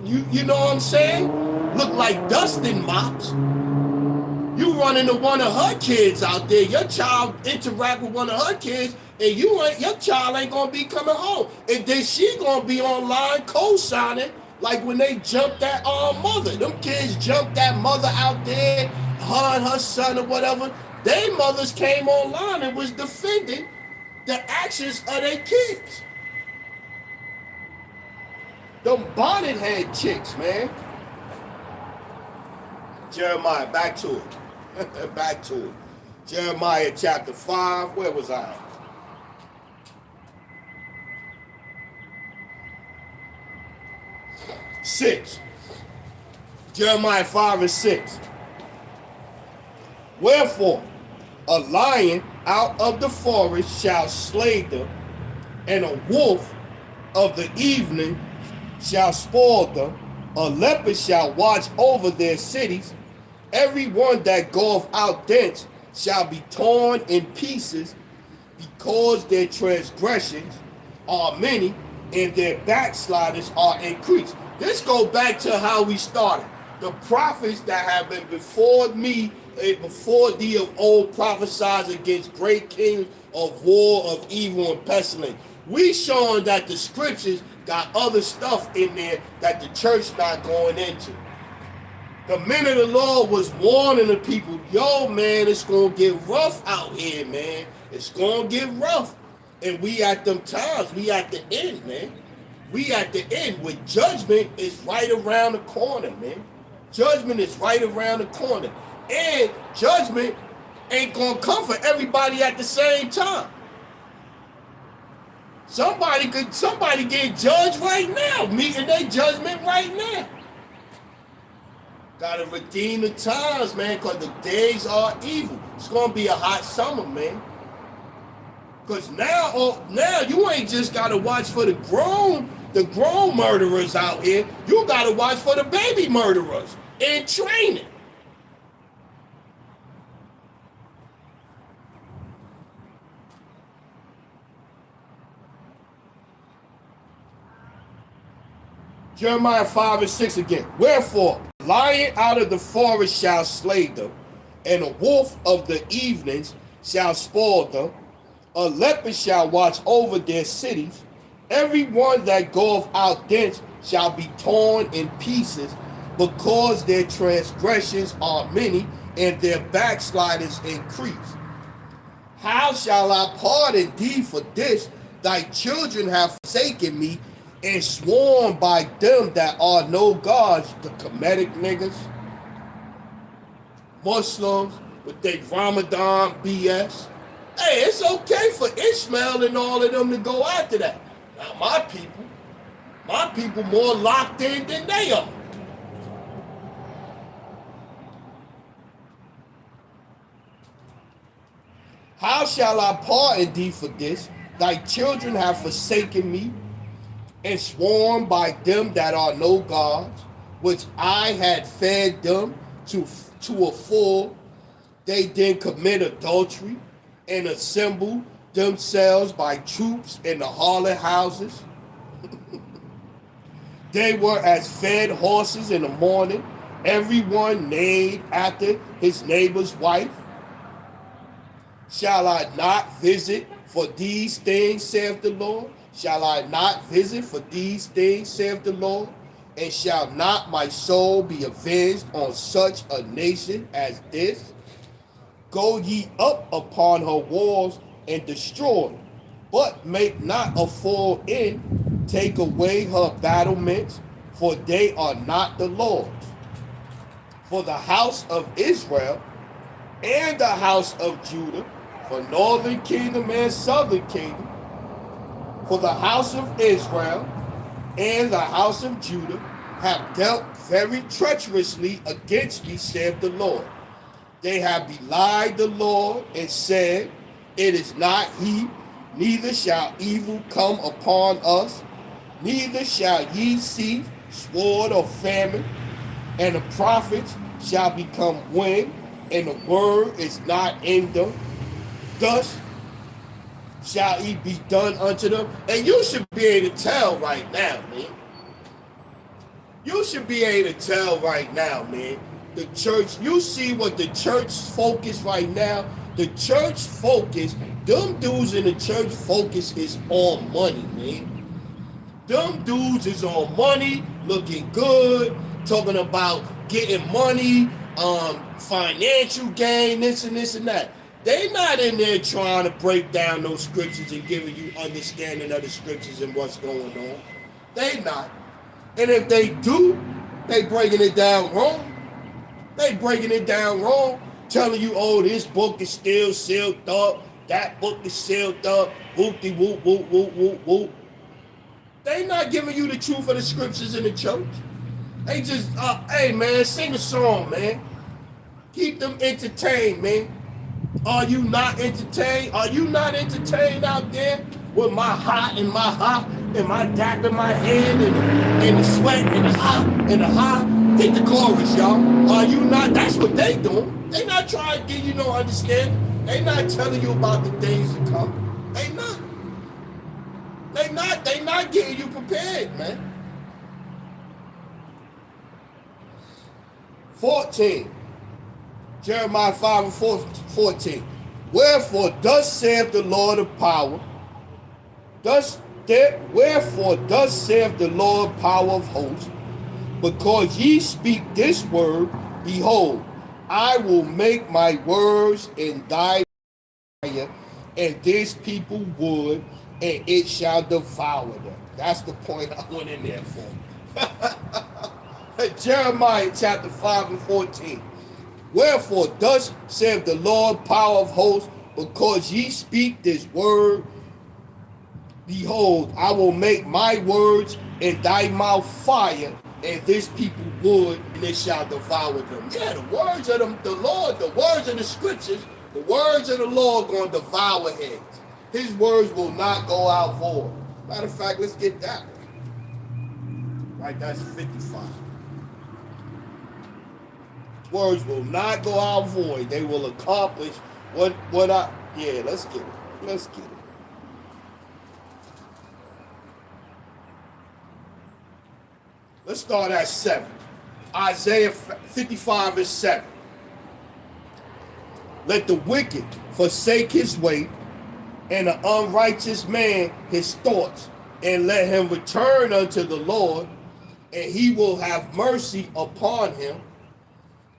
you know what I'm saying? Look like dusting mops. You run into one of her kids out there, your child interact with one of her kids, and your child ain't gonna be coming home. And then she gonna be online co-signing, like when they jumped that mother. Them kids jumped that mother out there, her and her son or whatever. They mothers came online and was defending the actions of their kids. Them bonnet head chicks, man. Jeremiah, back to it. Back to it. Jeremiah chapter 5. Where was I? Six. Jeremiah 5 and 6. Wherefore, a lion out of the forest shall slay them, and a wolf of the evening shall spoil them. A leopard shall watch over their cities. Every one that goeth out thence shall be torn in pieces, because their transgressions are many and their backsliders are increased. This goes back to how we started. The prophets that have been before me and before thee of old prophesied against great kings of war, of evil and pestilence. We showing that the scriptures got other stuff in there that the church not going into. The men of the Lord was warning the people, yo, man, it's going to get rough out here, man. It's going to get rough. And we at them times, we at the end, man. We at the end where judgment is right around the corner, man. Judgment is right around the corner. And judgment ain't going to come for everybody at the same time. Somebody get judged right now, meeting their judgment right now. Gotta redeem the times, man, because the days are evil. It's gonna be a hot summer, man. Because now you ain't just gotta watch for the grown murderers out here. You gotta watch for the baby murderers in training. Jeremiah 5 and 6 again. Wherefore, a lion out of the forest shall slay them, and a wolf of the evenings shall spoil them. A leopard shall watch over their cities. Every one that goeth out thence shall be torn in pieces, because their transgressions are many, and their backslidings increase. How shall I pardon thee for this? Thy children have forsaken me, and sworn by them that are no gods, the Kemetic niggas, Muslims with their Ramadan BS. Hey, it's okay for Ishmael and all of them to go after that. Now my people more locked in than they are. How shall I pardon thee for this? Thy children have forsaken me, and sworn by them that are no gods, which I had fed them to a full. They then commit adultery, and assemble themselves by troops in the harlot houses. They were as fed horses in the morning, every one neighed after his neighbor's wife. Shall I not visit for these things, saith the Lord? Shall I not visit for these things, saith the Lord? And shall not my soul be avenged on such a nation as this? Go ye up upon her walls and destroy, but make not a full end. Take away her battlements, for they are not the Lord's. For the house of Israel and the house of Judah, for northern kingdom and southern kingdom, for the house of Israel and the house of Judah have dealt very treacherously against me, saith the Lord. They have belied the Lord and said, it is not he, neither shall evil come upon us, neither shall ye see sword or famine, and the prophets shall become wind, and the word is not in them. Thus shall it be done unto them. And you should be able to tell right now, man. You should be able to tell right now, man. The church, you see what the church focus right now? The church focus, them dudes in the church focus is on money, man. Them dudes is on money, looking good, talking about getting money, financial gain, this and this and that. They not in there trying to break down those scriptures and giving you understanding of the scriptures and what's going on. They not. And if they do, they breaking it down wrong. They breaking it down wrong, telling you, oh, this book is still sealed up, that book is sealed up, whoop-de whoop, whoop, whoop, whoop, whoop. They not giving you the truth of the scriptures in the church. They just, hey, man, sing a song, man. Keep them entertained, man. Are you not entertained? Are you not entertained out there with my hot and my hot and my dap in my hand and the sweat and the hot and the hot? Hit the chorus, y'all. Are you not? That's what they doing. They not trying to give you no understanding. They not telling you about the things to come. They not. They not getting you prepared, man. 14. Jeremiah 5 and 14. Wherefore thus saith the Lord of power, wherefore thus saith the Lord power of hosts, because ye speak this word, behold, I will make my words in thy fire, and this people wood, and it shall devour them. That's the point I went in there for. Jeremiah chapter 5 and 14. Wherefore thus saith the Lord power of hosts, because ye speak this word, behold, I will make my words in thy mouth fire, and this people wood, and it shall devour them. Yeah, the words of the Lord, the words of the scriptures, the words of the Lord going to devour heads. His words will not go out void. Matter of fact, let's get that one. Right, that's 55. Words will not go out void. They will accomplish what I, yeah, let's get it. Let's get it. Let's start at 7. Isaiah 55 and 7. Let the wicked forsake his way, and the unrighteous man his thoughts, and let him return unto the Lord, and he will have mercy upon him,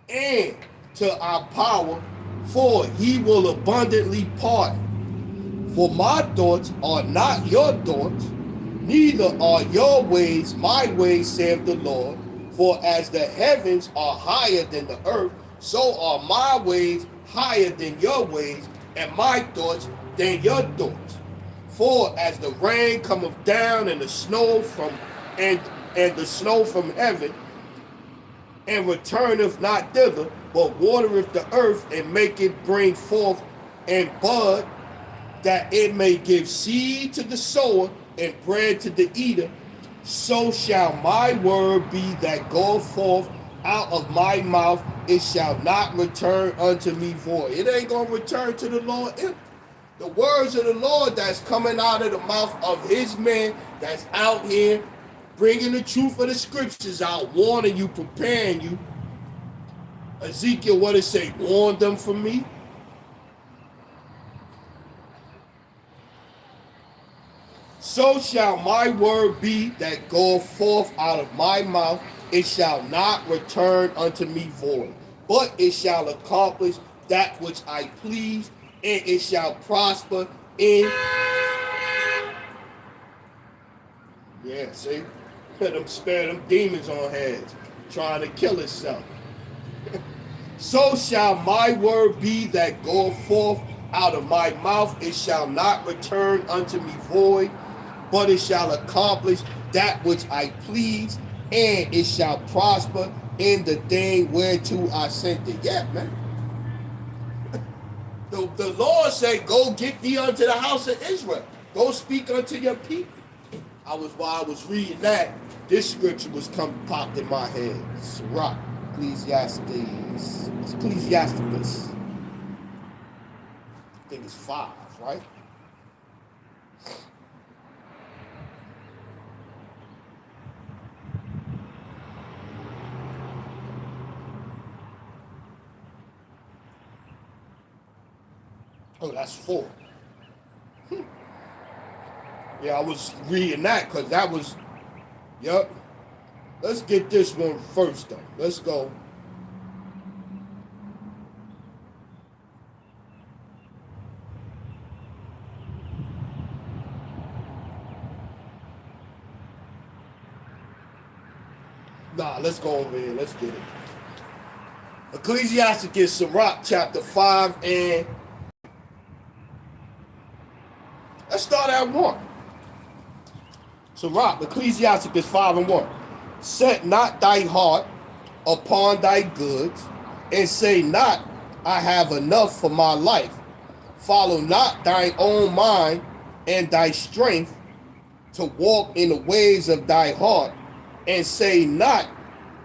and to our power, for he will abundantly pardon. For my thoughts are not your thoughts, neither are your ways my ways, saith the Lord. For as the heavens are higher than the earth, so are my ways higher than your ways, and my thoughts than your thoughts. For as the rain cometh down and the snow from the snow from heaven, and returneth not thither, but watereth the earth, and make it bring forth and bud, that it may give seed to the sower and bread to the eater, so shall my word be that goeth forth out of my mouth. It shall not return unto me void. It ain't going to return to the Lord empty. The words of the Lord that's coming out of the mouth of his men that's out here bringing the truth of the scriptures out, warning you, preparing you. Ezekiel, what it say? Warn them from me. So shall my word be that goeth forth out of my mouth. It shall not return unto me void, but it shall accomplish that which I please, and it shall prosper in. Yeah, see? Let them spare them demons on heads, trying to kill itself. So shall my word be that goeth forth out of my mouth. It shall not return unto me void, but it shall accomplish that which I please, and it shall prosper in the thing whereto I sent it. Yeah, man. The Lord said, go get thee unto the house of Israel. Go speak unto your people. While I was reading that, this scripture popped in my head. Sirach, Ecclesiastes. I think it's 5, right? Oh, that's 4. Yeah, I was reading that because that was, yep. Let's get this one first, though. Let's go. Nah, let's go over here. Let's get it. Ecclesiastes, Sirach, chapter 5, and let's start at 1. Sirach, Ecclesiastes 5 and 1. Set not thy heart upon thy goods, and say not, I have enough for my life. Follow not thine own mind and thy strength to walk in the ways of thy heart, and say not,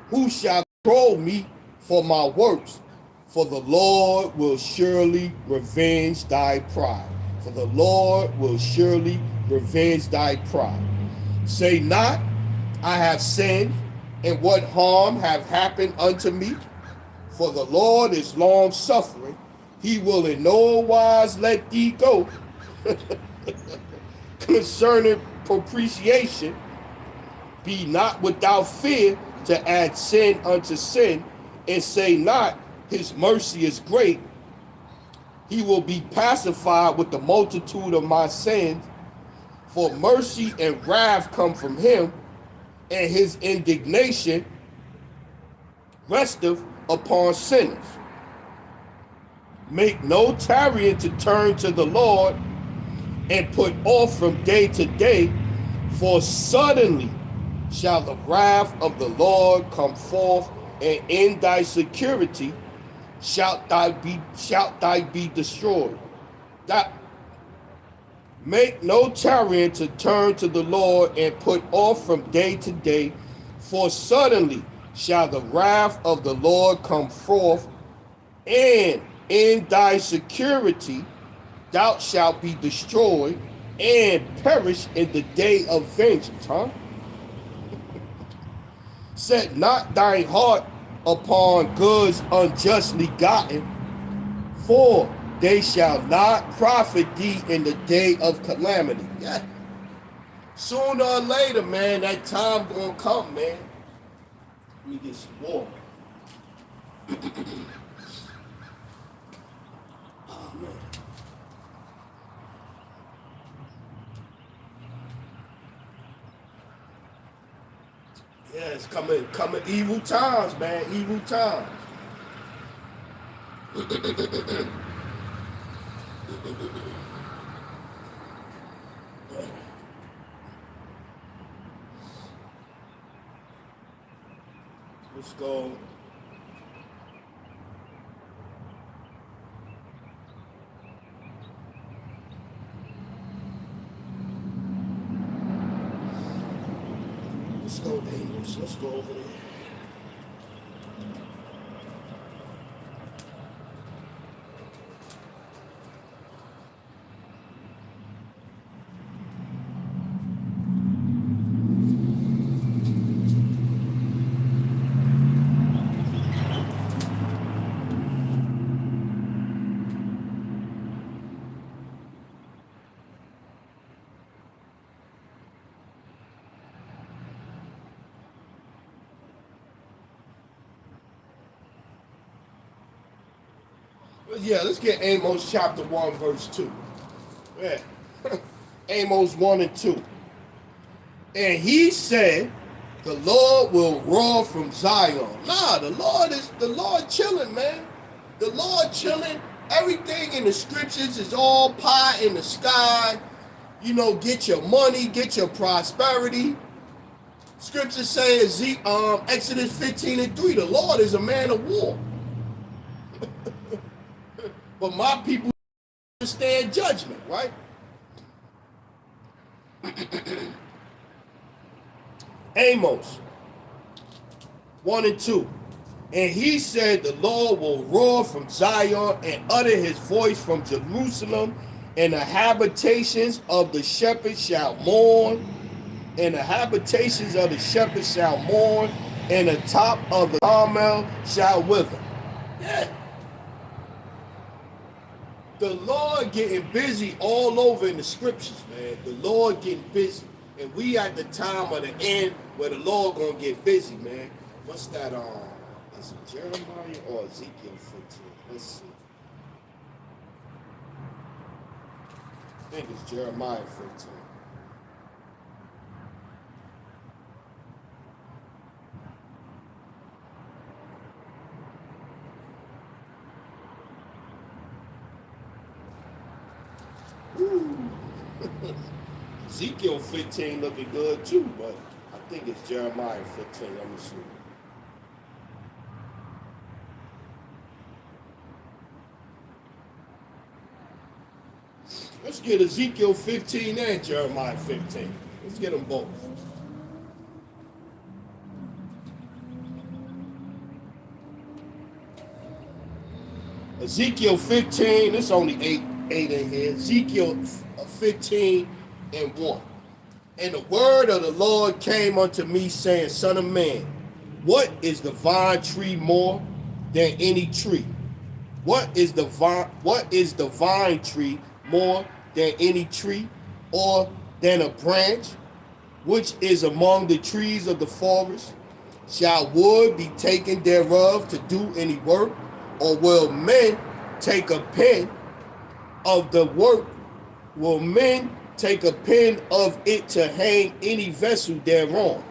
who shall control me for my works? For the Lord will surely revenge thy pride. For the Lord will surely revenge thy pride. Say not, I have sinned, and what harm have happened unto me? For the Lord is long suffering. He will in no wise let thee go. Concerning propitiation, be not without fear to add sin unto sin, and say not, his mercy is great. He will be pacified with the multitude of my sins. For mercy and wrath come from him, and his indignation resteth upon sinners. Make no tarrying to turn to the Lord, and put off from day to day, for suddenly shall the wrath of the Lord come forth, and in thy security shalt thou be destroyed. That make no tarrying to turn to the Lord, and put off from day to day, for suddenly shall the wrath of the Lord come forth, and in thy security thou shalt be destroyed and perish in the day of vengeance. Set not thine heart upon goods unjustly gotten, for they shall not profit thee in the day of calamity. Yeah. Sooner or later, man, that time gonna come, man. Let me get some water. Oh, man. Yeah, it's coming evil times, man. Evil times. Let's go. Let's go, Amos. Let's go over there. Yeah, let's get Amos chapter 1, verse 2. Yeah. Amos 1 and 2. And he said, the Lord will roar from Zion. Nah, the Lord chilling, man. The Lord chilling. Everything in the scriptures is all pie in the sky. You know, get your money, get your prosperity. Scriptures say Exodus 15 and 3, the Lord is a man of war. But my people understand judgment, right? Amos 1 and 2. And he said, the Lord will roar from Zion and utter his voice from Jerusalem, and the habitations of the shepherds shall mourn, and the habitations of the shepherds shall mourn, and the top of the Carmel shall wither. Yeah. The Lord getting busy all over in the scriptures, man. The Lord getting busy. And we at the time of the end where the Lord gonna get busy, man. What's that is it Jeremiah or Ezekiel 15? Let's see. I think it's Jeremiah 15. Ezekiel 15 looking good too, but I think it's Jeremiah 15. Let me see. Let's get Ezekiel 15 and Jeremiah 15. Let's get them both. Ezekiel 15, it's only eight in here. Ezekiel 15 and 1. And the word of the Lord came unto me, saying, Son of man, what is the vine tree more than any tree? What is the vine tree more than any tree, or than a branch which is among the trees of the forest? Shall wood be taken thereof to do any work, or will men take a pen of the work? Will men take a pen of it to hang any vessel thereon?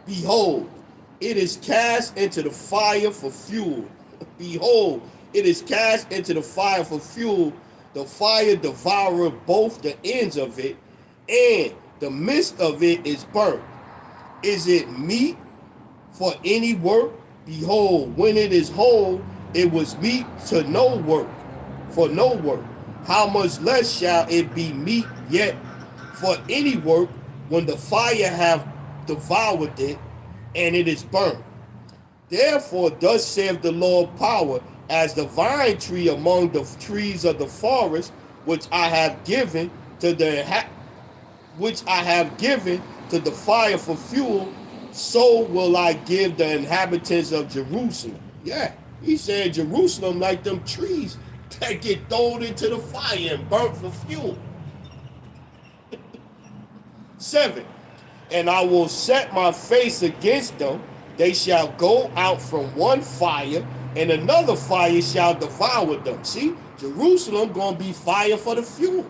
Behold, it is cast into the fire for fuel. Behold, it is cast into the fire for fuel. The fire devoureth both the ends of it, and the midst of it is burnt. Is it meat for any work? Behold, when it is whole, it was meat to no work, for no work. How much less shall it be meat yet for any work, when the fire have devoured it, and it is burnt? Therefore, thus saith the Lord power, as the vine tree among the trees of the forest, which I have given to the fire for fuel, so will I give the inhabitants of Jerusalem. Yeah, he said Jerusalem like them trees that get thrown into the fire and burnt for fuel. 7. And I will set my face against them. They shall go out from one fire, and another fire shall devour them. See, Jerusalem gonna be fire for the fuel.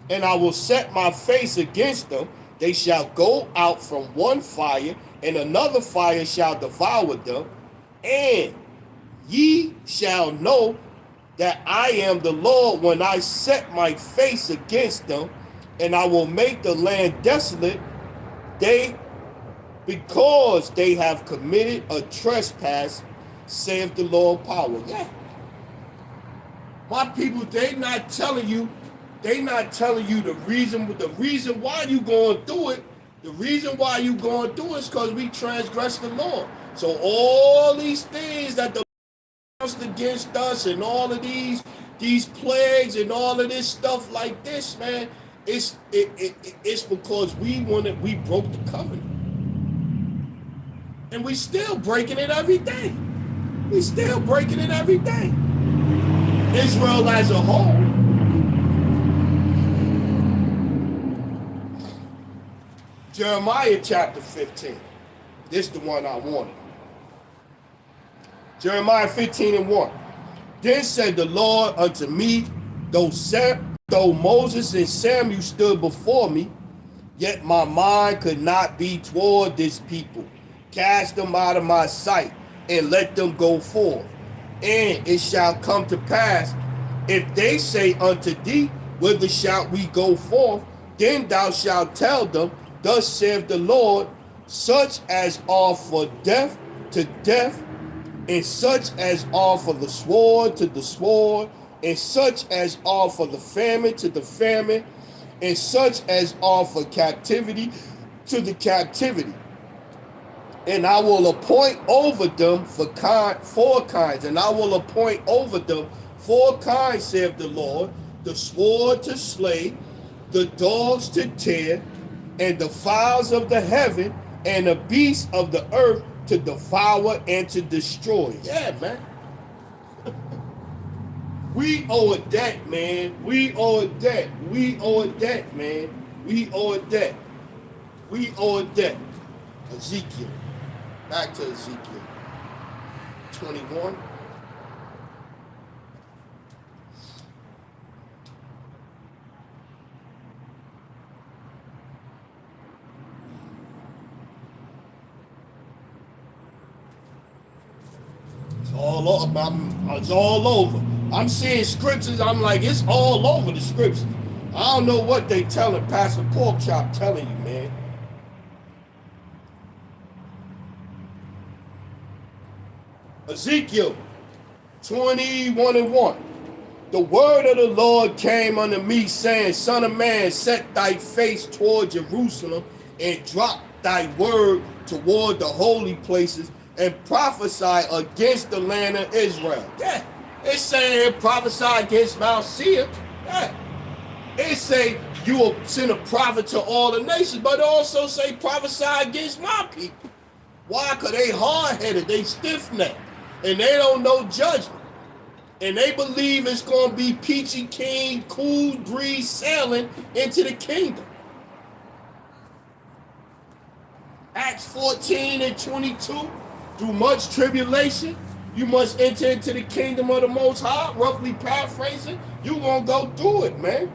And I will set my face against them. They shall go out from one fire, and another fire shall devour them. And ye shall know that I am the Lord when I set my face against them, and I will make the land desolate, because they have committed a trespass, saith the Lord power. Yeah. My people, they not telling you the reason why you going through it. The reason why you going through it is because we transgressed the law. So all these things that the against us and all of these plagues and all of this stuff like this, man, it's because we broke the covenant. And we still breaking it every day. We still breaking it every day. Israel as a whole. Jeremiah chapter 15. This is the one I wanted. Jeremiah 15:1. Then said the Lord unto me, though Moses and Samuel stood before me, yet my mind could not be toward this people. Cast them out of my sight, and let them go forth. And it shall come to pass, if they say unto thee, whither shalt we go forth? Then thou shalt tell them, thus saith the Lord, such as are for death to death, and such as are for the sword to the sword, and such as are for the famine to the famine, and such as are for captivity to the captivity. And I will appoint over them four kinds, and I will appoint over them 4 kinds, saith the Lord, the sword to slay, the dogs to tear, and the fowls of the heaven, and the beasts of the earth to devour and to destroy. Yeah, man. We owe a debt, man. We owe a debt. We owe a debt, man. We owe a debt. We owe a debt. Ezekiel. Back to Ezekiel 21. It's all over. I'm seeing scriptures. I'm like, it's all over the scriptures. I don't know what they telling Pastor Porkchop telling you, man. Ezekiel 21:1. The word of the Lord came unto me, saying, Son of man, set thy face toward Jerusalem, and drop thy word toward the holy places, and prophesy against the land of Israel. Yeah, it's saying prophesy against Mount Seir. Yeah, it say you will send a prophet to all the nations, but it also say prophesy against my people. Why? Because they hard-headed, they stiff-necked, and they don't know judgment. And they believe it's going to be peachy keen, cool breeze sailing into the kingdom. Acts 14:22. Through much tribulation, you must enter into the kingdom of the Most High. Roughly paraphrasing, you gonna go through it, man.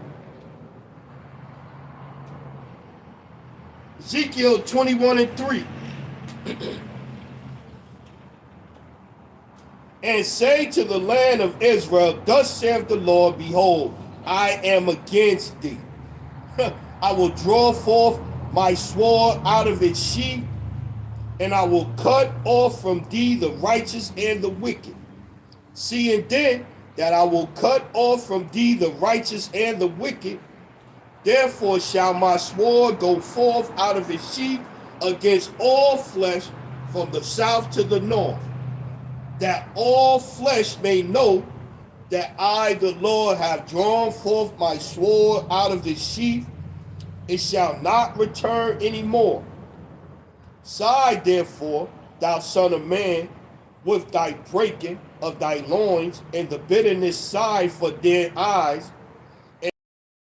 Ezekiel 21:3. And say to the land of Israel, thus saith the Lord, behold, I am against thee. I will draw forth my sword out of its sheath, and I will cut off from thee the righteous and the wicked. Seeing then that I will cut off from thee the righteous and the wicked, therefore shall my sword go forth out of its sheath against all flesh from the south to the north, that all flesh may know that I, the Lord, have drawn forth my sword out of its sheath, it shall not return any more. Sigh therefore, thou son of man, with thy breaking of thy loins, and the bitterness sigh for their eyes, and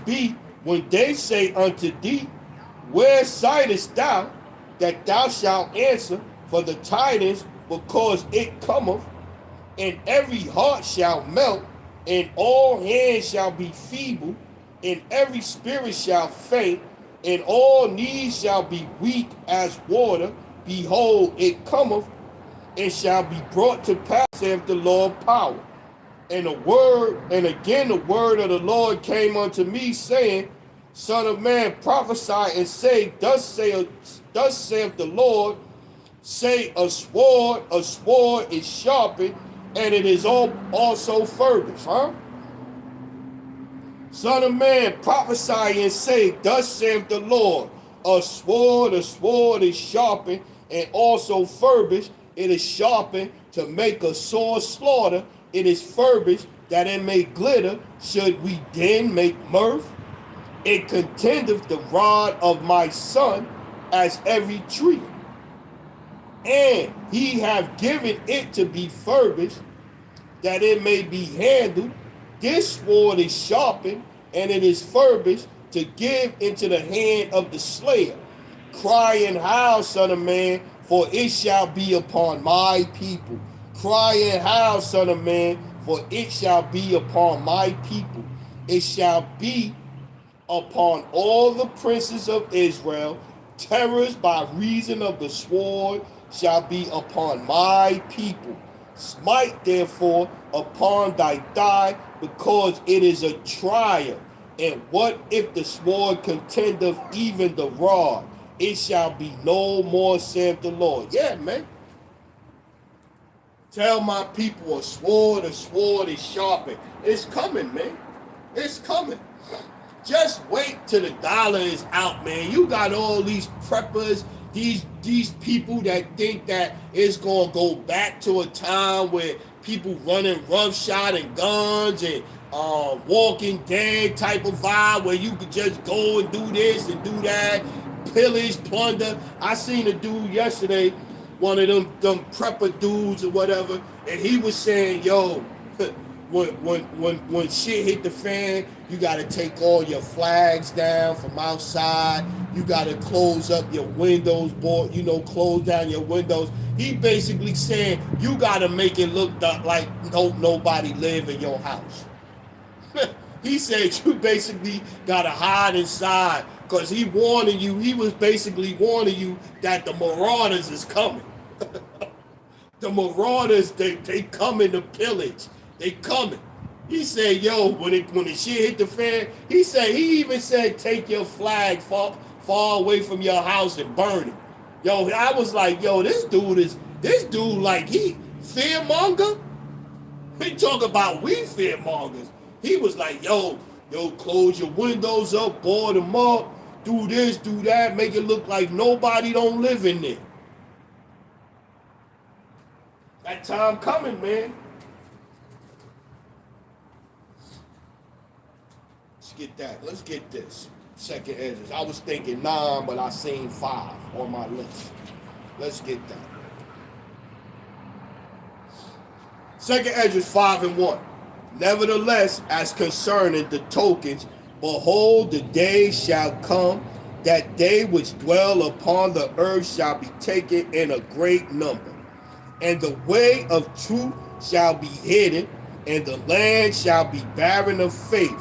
be when they say unto thee, where sightest thou, that thou shalt answer for the tidings, because it cometh, and every heart shall melt, and all hands shall be feeble, and every spirit shall faint, and all knees shall be weak as water. Behold, it cometh, and shall be brought to pass, saith the Lord power. And again the word of the Lord came unto me, saying, Son of man, prophesy and say, thus saith the Lord, say a sword is sharpened, and it is also furbished. Son of man, prophesy and say, thus saith the Lord, a sword is sharpened, and also furbished. It is sharpened to make a sore slaughter. It is furbished that it may glitter. Should we then make mirth? It contendeth the rod of my son as every tree. And he hath given it to be furbished, that it may be handled. This sword is sharpened, and it is furbished to give into the hand of the slayer. Cry and howl, son of man, for it shall be upon my people. Cry and howl, son of man, for it shall be upon my people. It shall be upon all the princes of Israel. Terrors by reason of the sword shall be upon my people. Smite therefore upon thy thigh, because it is a trial. And what if the sword contendeth even the rod? It shall be no more, saith the Lord. Yeah, man. Tell my people a sword is sharpened. It's coming, man. It's coming. Just wait till the dollar is out, man. You got all these preppers, these people that think that it's gonna go back to a time where people running roughshod and guns and Walking Dead type of vibe where you could just go and do this and do that, pillage, plunder. I seen a dude yesterday, one of them prepper dudes or whatever, and he was saying, yo, when shit hit the fan, you gotta take all your flags down from outside. You gotta close up your windows, close down your windows. He basically saying you gotta make it look like nobody live in your house. He said you basically gotta hide inside, because he was basically warning you that the marauders is coming. The marauders, they coming to pillage. They coming. He said, yo, when the shit hit the fan, he even said take your flag far away from your house and burn it. Yo, I was like, yo, this dude like he fearmonger? He talk about we fearmongers. He was like, yo, close your windows up, board them up, do this, do that, make it look like nobody don't live in there. That time coming, man. Let's get this. Second Esdras. I was thinking 9, but I seen 5 on my list. Let's get that. Second Esdras 5:1. Nevertheless, as concerning the tokens, behold, the day shall come that they which dwell upon the earth shall be taken in a great number, and the way of truth shall be hidden, and the land shall be barren of faith.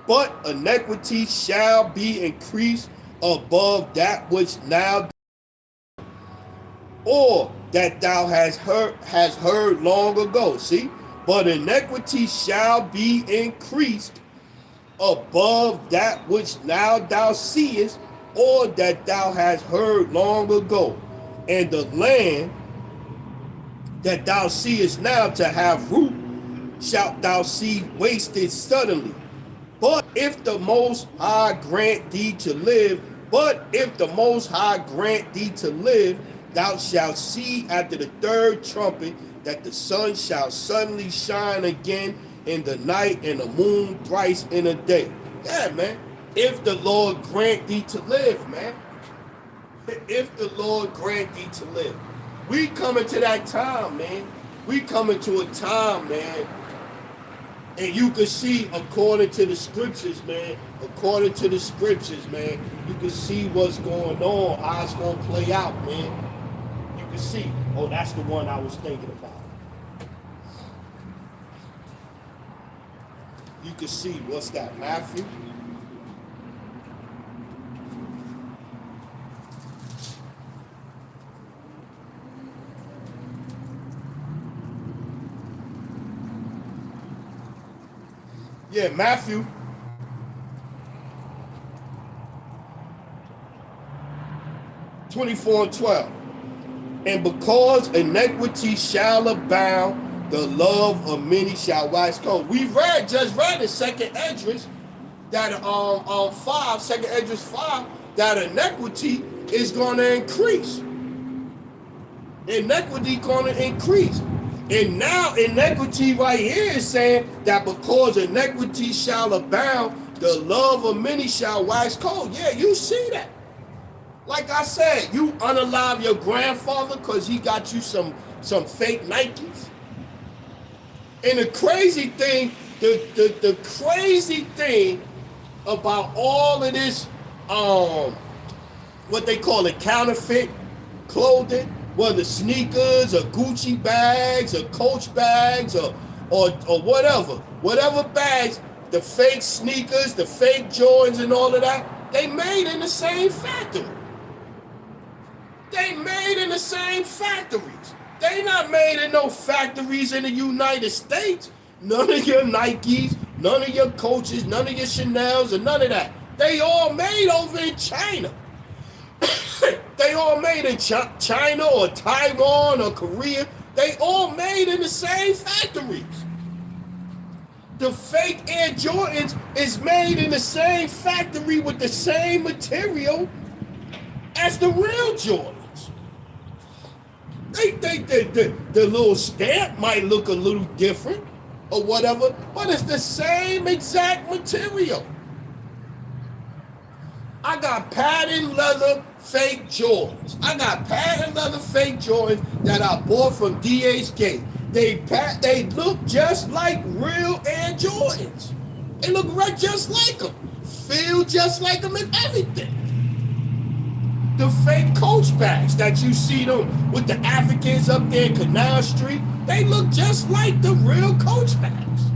But iniquity shall be increased above that which now, or that thou hast heard long ago. See? But iniquity shall be increased above that which now thou seest, or that thou hast heard long ago. And the land that thou seest now to have root, shalt thou see wasted suddenly. But if the Most High grant thee to live, thou shalt see after the third trumpet that the sun shall suddenly shine again in the night, and the moon thrice in a day. Yeah, man. If the Lord grant thee to live, man. If the Lord grant thee to live. We coming to that time, man. We coming to a time, man. And you can see, according to the scriptures, man, you can see what's going on, how it's going to play out, man. You can see. Oh, that's the one I was thinking about. You can see, what's that, Matthew? Yeah, Matthew 24:12. And because iniquity shall abound, the love of many shall wax cold. We just read in Second Esdras that 2 Esdras 5, that iniquity is going to increase. Iniquity going to increase. And now iniquity right here is saying that because iniquity shall abound, the love of many shall wax cold. Yeah, you see that. Like I said, you unalive your grandfather because he got you some fake Nikes. And the crazy thing, the crazy thing about all of this, what they call it, counterfeit clothing, whether sneakers or Gucci bags or Coach bags or whatever bags, the fake sneakers, the fake Jordans and all of that, they made in the same factory. They made in the same factories. They not made in no factories in the United States. None of your Nikes, none of your Coaches, none of your Chanels, and none of that. They all made over in China. They all made in China or Taiwan or Korea. They all made in the same factories. The fake Air Jordans is made in the same factory with the same material as the real Jordans. They think that the little stamp might look a little different or whatever, but it's the same exact material. I got patent leather fake Jordans. I got patent leather fake Jordans that I bought from DHgate. They look just like real Air Jordans. They look right just like them. Feel just like them and everything. The fake Coach bags that you see them with the Africans up there in Canal Street, they look just like the real Coach bags.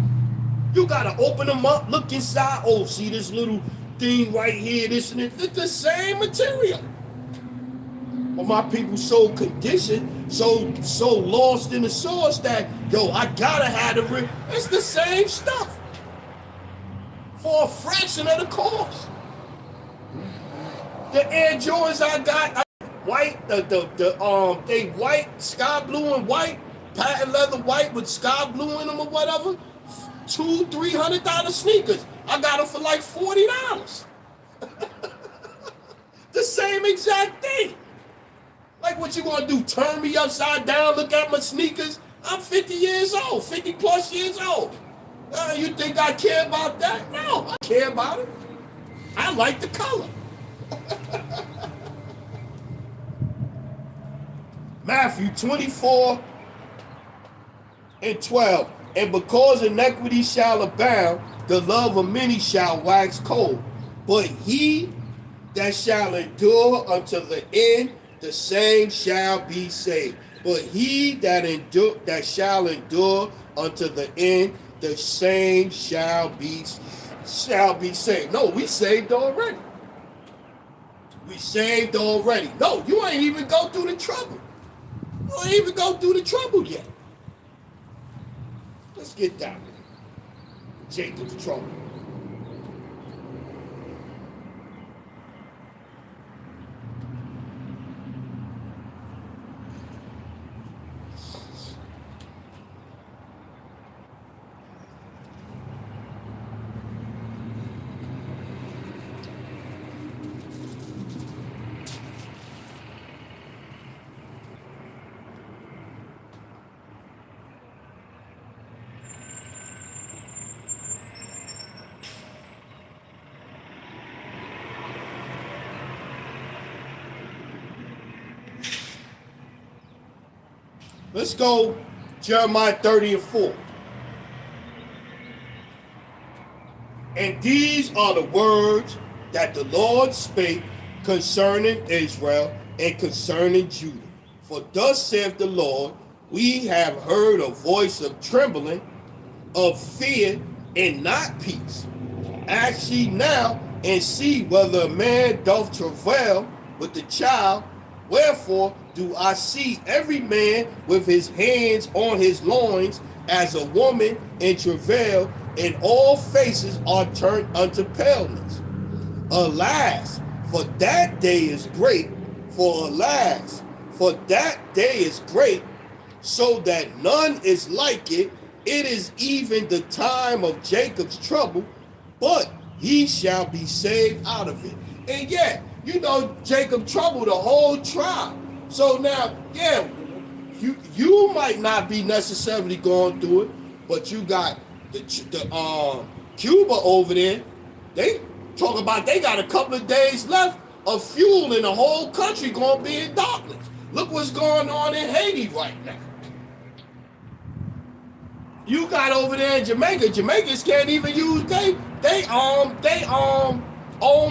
You gotta open them up, look inside. Oh, see this little thing right here, this and it. It's the same material. But my people so conditioned, so lost in the sauce that, yo, I gotta have the real. It's the same stuff for a fraction of the cost. The Air Jordans I got, white, they white, sky blue and white, patent leather white with sky blue in them or whatever, $200-$300 sneakers. I got them for like $40. The same exact thing. Like what you gonna do, turn me upside down, look at my sneakers? I'm 50 years old, 50 plus years old. You think I care about that? No, I care about it. I like the color. Matthew 24:12. And because iniquity shall abound, the love of many shall wax cold. But he that shall endure unto the end, the same shall be saved. But he that shall endure unto the end, the same shall be saved. No, we saved already. We saved already. No, you ain't even go through the trouble. You ain't even go through the trouble yet. Let's get down there. Jacob's trouble. Let's go Jeremiah 30 and 4. And these are the words that the Lord spake concerning Israel and concerning Judah. For thus saith the Lord, we have heard a voice of trembling, of fear, and not peace. Ask ye now, and see whether a man doth travail with the child. Wherefore do I see every man with his hands on his loins, as a woman in travail, and all faces are turned unto paleness. Alas, for that day is great, for that day is great, so that none is like it. It is even the time of Jacob's trouble, but he shall be saved out of it. And yeah, Jacob troubled the whole tribe. So now, yeah, you might not be necessarily going through it, but you got the Cuba over there. They talk about they got a couple of days left of fuel, and the whole country gonna be in darkness. Look what's going on in Haiti right now. You got over there in Jamaica. Jamaicans can't even use they own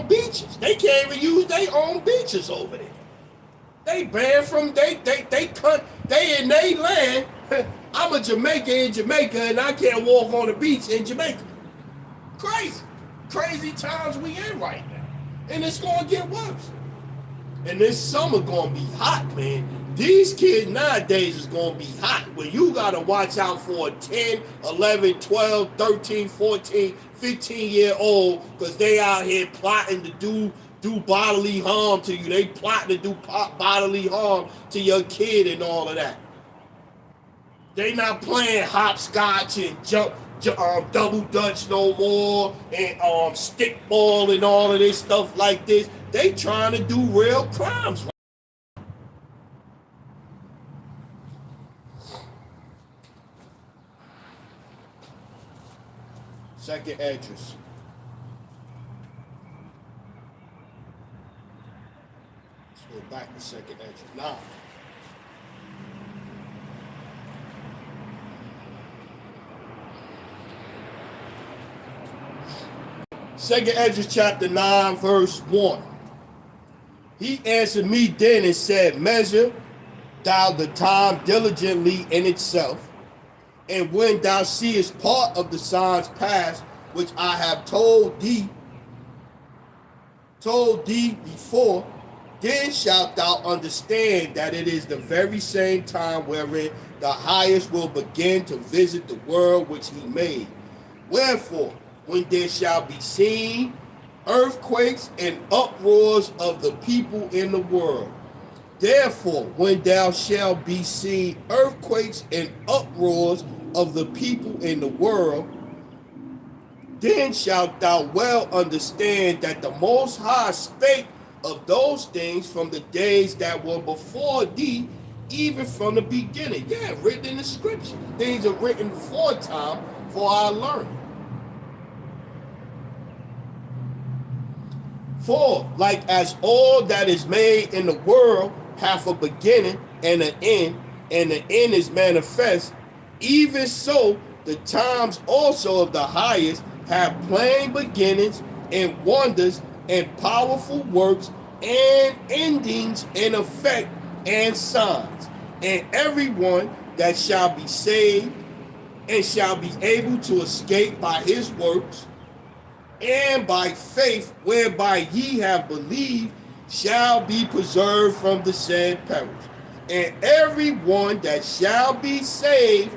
beaches. They can't even use their own beaches over there. They banned from they in their land. I'm a Jamaican in Jamaica, and I can't walk on the beach in Jamaica. Crazy times we in right now, and it's gonna get worse. And this summer gonna be hot, man. These kids nowadays is gonna be hot. When you gotta watch out for a 10, 11, 12, 13, 14, 15-year-old, because they out here plotting to do bodily harm to you. They plotting to do bodily harm to your kid and all of that. They not playing hopscotch and double dutch no more, and stickball and all of this stuff like this. They trying to do real crimes. Second address. Let's go back to second address. Now, second Ezra chapter 9, verse 1. He answered me then and said, measure thou the time diligently in itself, and when thou seest part of the signs past, which I have told thee before, then shalt thou understand that it is the very same time wherein the highest will begin to visit the world which he made. Wherefore, when there shall be seen earthquakes and uproars of the people in the world. Therefore, when thou shalt be seen earthquakes and uproars of the people in the world, then shalt thou well understand that the Most High spake of those things from the days that were before thee, even from the beginning. Yeah, written in the scriptures. Things are written before time for our learning. For, like as all that is made in the world hath a beginning and an end, and the end is manifest, even so the times also of the highest have plain beginnings and wonders and powerful works and endings in effect and signs. And everyone that shall be saved and shall be able to escape by his works and by faith whereby ye have believed shall be preserved from the said perils. And everyone that shall be saved.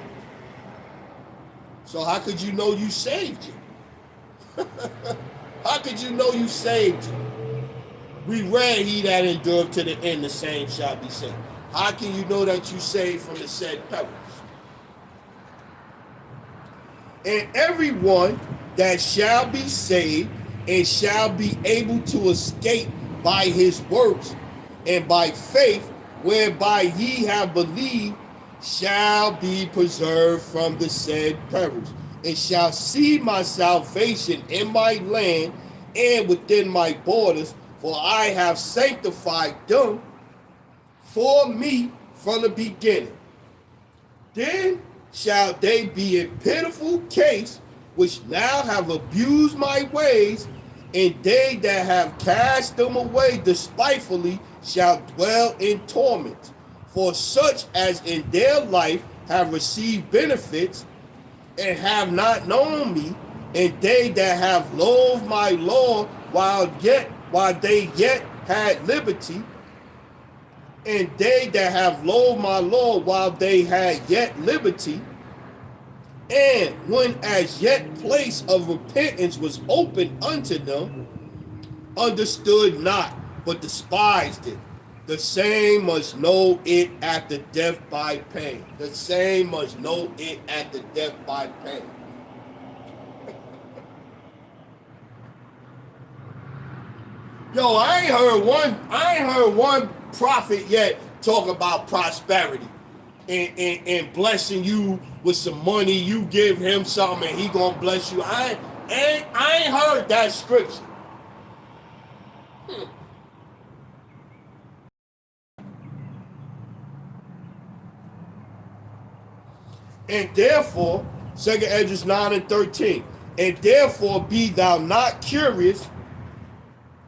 So how could you know you saved you? How could you know you saved you? We read, he that endureth to the end, the same shall be saved. How can you know that you saved from the said perils? And everyone that shall be saved and shall be able to escape by his works and by faith whereby ye have believed shall be preserved from the said perils, and shall see my salvation in my land and within my borders, for I have sanctified them for me from the beginning. Then shall they be in pitiful case, which now have abused my ways, and they that have cast them away despitefully shall dwell in torment. For such as in their life have received benefits and have not known me, and they that have loathed my law while they yet had liberty, and they that have loathed my law while they had yet liberty, and when as yet place of repentance was open unto them, understood not, but despised it. The same must know it at the death by pain. The same must know it at the death by pain. Yo, I ain't heard one prophet yet talk about prosperity and blessing you with some money. You give him something and he gonna bless you. I ain't heard that scripture. And therefore, 2 Esdras 9 and 13, and therefore be thou not curious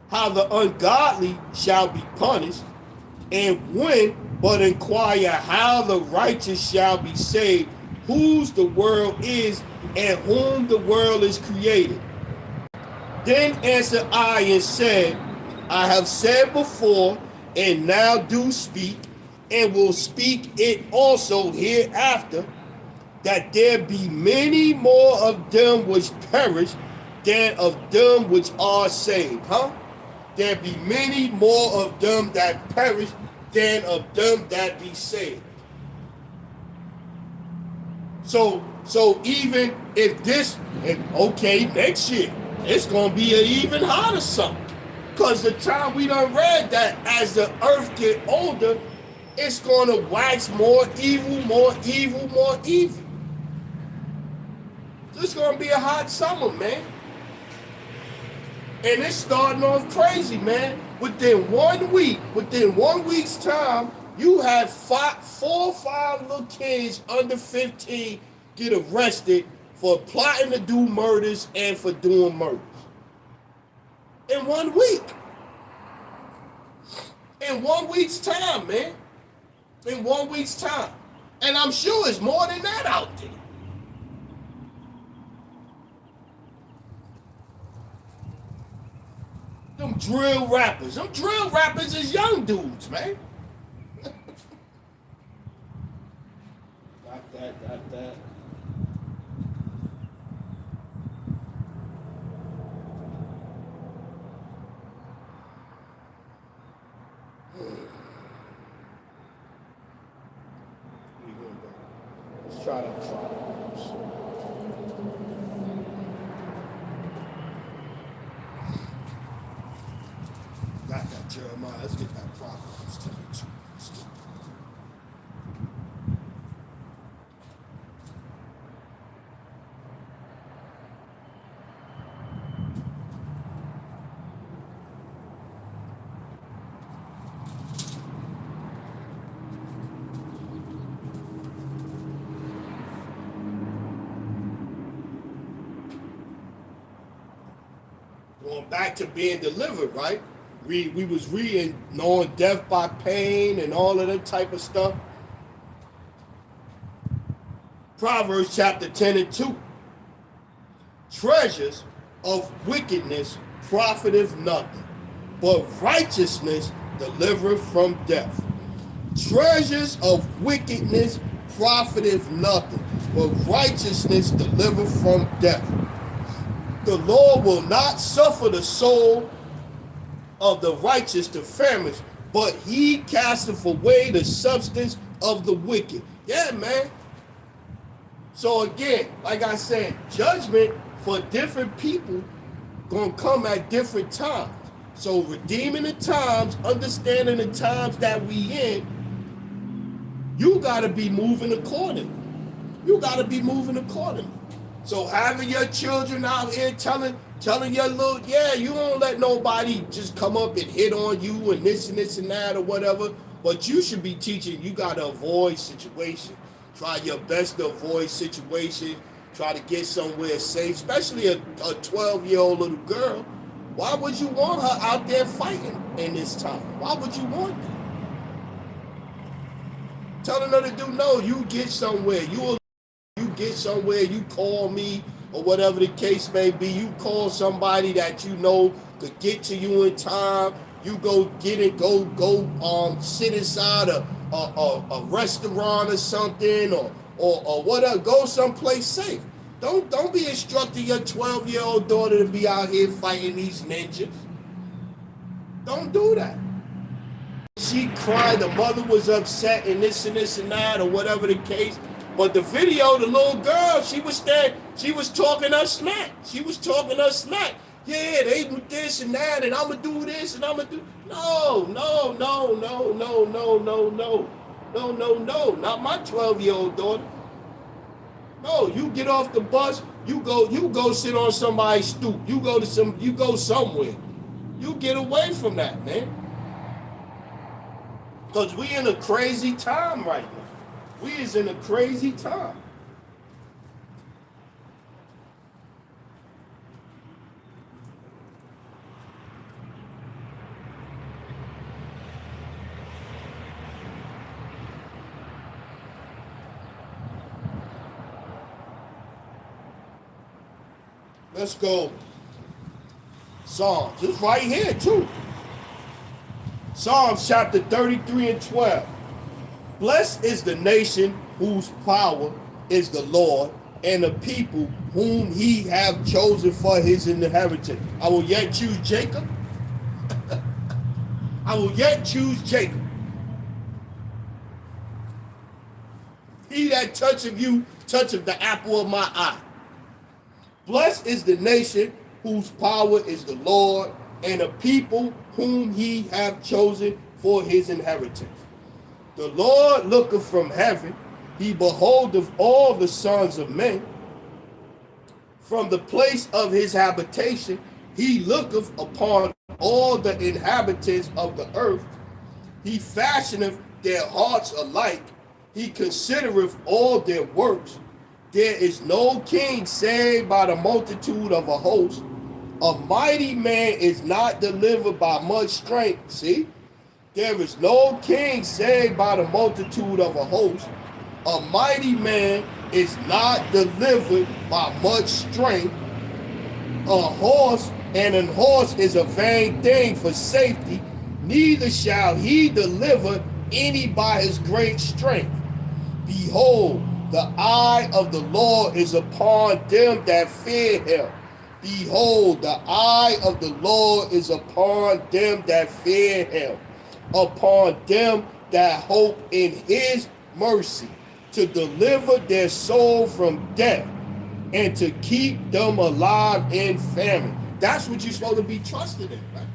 how the ungodly shall be punished, and when, but inquire how the righteous shall be saved, whose the world is, and whom the world is created. Then answered I and said, I have said before, and now do speak, and will speak it also hereafter, that there be many more of them which perish than of them which are saved. There be many more of them that perish than of them that be saved. So even if this, okay, next year, it's going to be an even hotter summer. Because the time we done read that as the earth get older, it's going to wax more evil, more evil, more evil. It's going to be a hot summer, man. And it's starting off crazy, man. Within 1 week, within 1 week's time, you had 4 or 5 little kids under 15 get arrested for plotting to do murders and for doing murders. In 1 week. In 1 week's time, man. In 1 week's time. And I'm sure it's more than that out there. Them drill rappers is young dudes, man. Got that. Let's try that. Got that, Jeremiah. Let's get that Proverbs 22. Going back to being delivered, right? We was reading knowing death by pain and all of that type of stuff. Proverbs chapter 10 and 2. Treasures of wickedness profiteth nothing, but righteousness delivereth from death. Treasures of wickedness profiteth nothing, but righteousness delivereth from death. The Lord will not suffer the soul of the righteous to famish, but he casteth away the substance of the wicked. Yeah, man. So again, like I said, judgment for different people gonna come at different times. So redeeming the times, understanding the times that we in, you gotta be moving accordingly. You gotta be moving accordingly. So having your children out here telling your little, you don't let nobody just come up and hit on you and this and that or whatever, but you should be teaching you got to avoid situations. Try your best to avoid situations. Try to get somewhere safe, especially a 12-year-old little girl. Why would you want her out there fighting in this time? Why would you want that? Telling her to do no, you get somewhere. You get somewhere, you call me or whatever the case may be. You call somebody that you know could get to you in time. You go get it, go sit inside a restaurant or something or whatever. Go someplace safe. Don't be instructing your 12-year-old daughter to be out here fighting these ninjas. Don't do that. She cried, the mother was upset and this and that or whatever the case. But the video, the little girl, she was talking her smack. She was talking her smack. Yeah, they do this and that, and I'm going to do this, and I'm going to do... No. Not my 12-year-old daughter. No, you get off the bus, you go sit on somebody's stoop. You go somewhere. You get away from that, man. Because we in a crazy time right now. We is in a crazy time. Let's go. Psalms. It's right here too. Psalms chapter 33 and 12. Blessed is the nation whose power is the Lord, and the people whom he have chosen for his inheritance. I will yet choose Jacob. I will yet choose Jacob. He that toucheth you, toucheth the apple of my eye. Blessed is the nation whose power is the Lord, and the people whom he have chosen for his inheritance. The Lord looketh from heaven, he beholdeth all the sons of men. From the place of his habitation, he looketh upon all the inhabitants of the earth. He fashioneth their hearts alike, he considereth all their works. There is no king saved by the multitude of a host. A mighty man is not delivered by much strength. See? There is no king saved by the multitude of a host. A mighty man is not delivered by much strength. A horse is a vain thing for safety, neither shall he deliver any by his great strength. Behold, the eye of the Lord is upon them that fear him. Behold, the eye of the Lord is upon them that fear him, upon them that hope in his mercy, to deliver their soul from death and to keep them alive in famine. That's what you're supposed to be trusted in, right?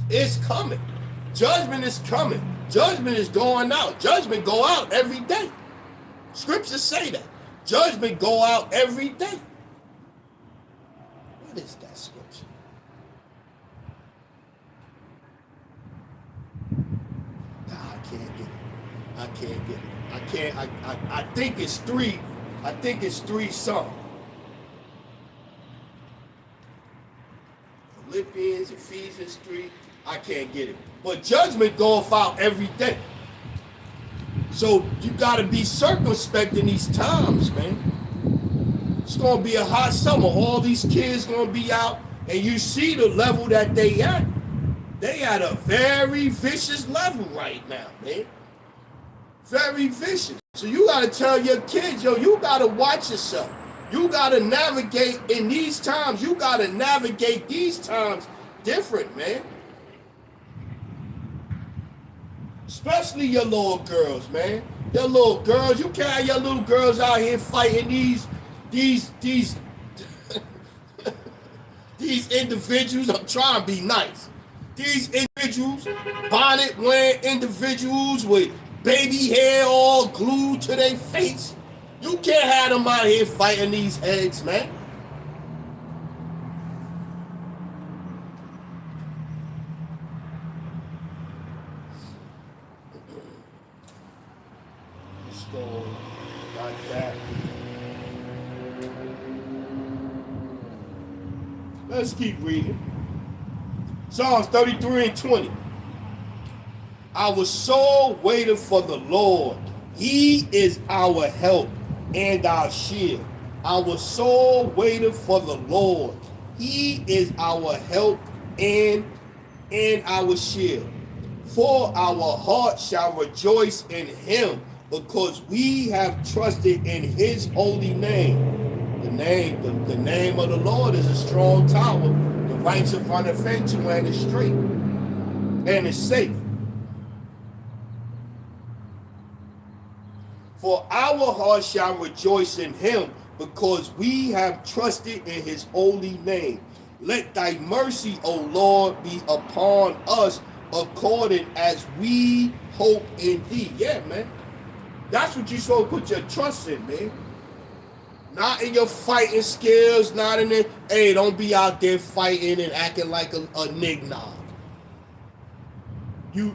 It's coming. Judgment is coming. Judgment is going out. Judgment go out every day. Scriptures say that. Judgment go out every day. What is that scripture? Nah, I can't get it. I can't get it. I can't. I think it's three. I think it's three something. Philippians, Ephesians 3. I can't get it. But judgment goeth out every day. So you got to be circumspect in these times, man. It's going to be a hot summer. All these kids going to be out. And you see the level that they at. They at a very vicious level right now, man. Very vicious. So you got to tell your kids, yo, you got to watch yourself. You got to navigate in these times. You got to navigate these times different, man. Especially your little girls, man. Your little girls, you can't have your little girls out here fighting these individuals. I'm trying to be nice. These individuals, bonnet wearing individuals with baby hair all glued to their face. You can't have them out here fighting these heads, man. Let's keep reading. Psalms 33 and 20. Our soul waited for the Lord. He is our help and our shield. Our soul waited for the Lord. He is our help and our shield. For our heart shall rejoice in him, because we have trusted in his holy name. The name of the Lord is a strong tower. The righteous run into and is straight and is safe. For our heart shall rejoice in him, because we have trusted in his holy name. Let thy mercy, O Lord, be upon us, according as we hope in thee. Yeah, man. That's what you're supposed to put your trust in, man. Not in your fighting skills, not in it. Hey, don't be out there fighting and acting like a nignog. You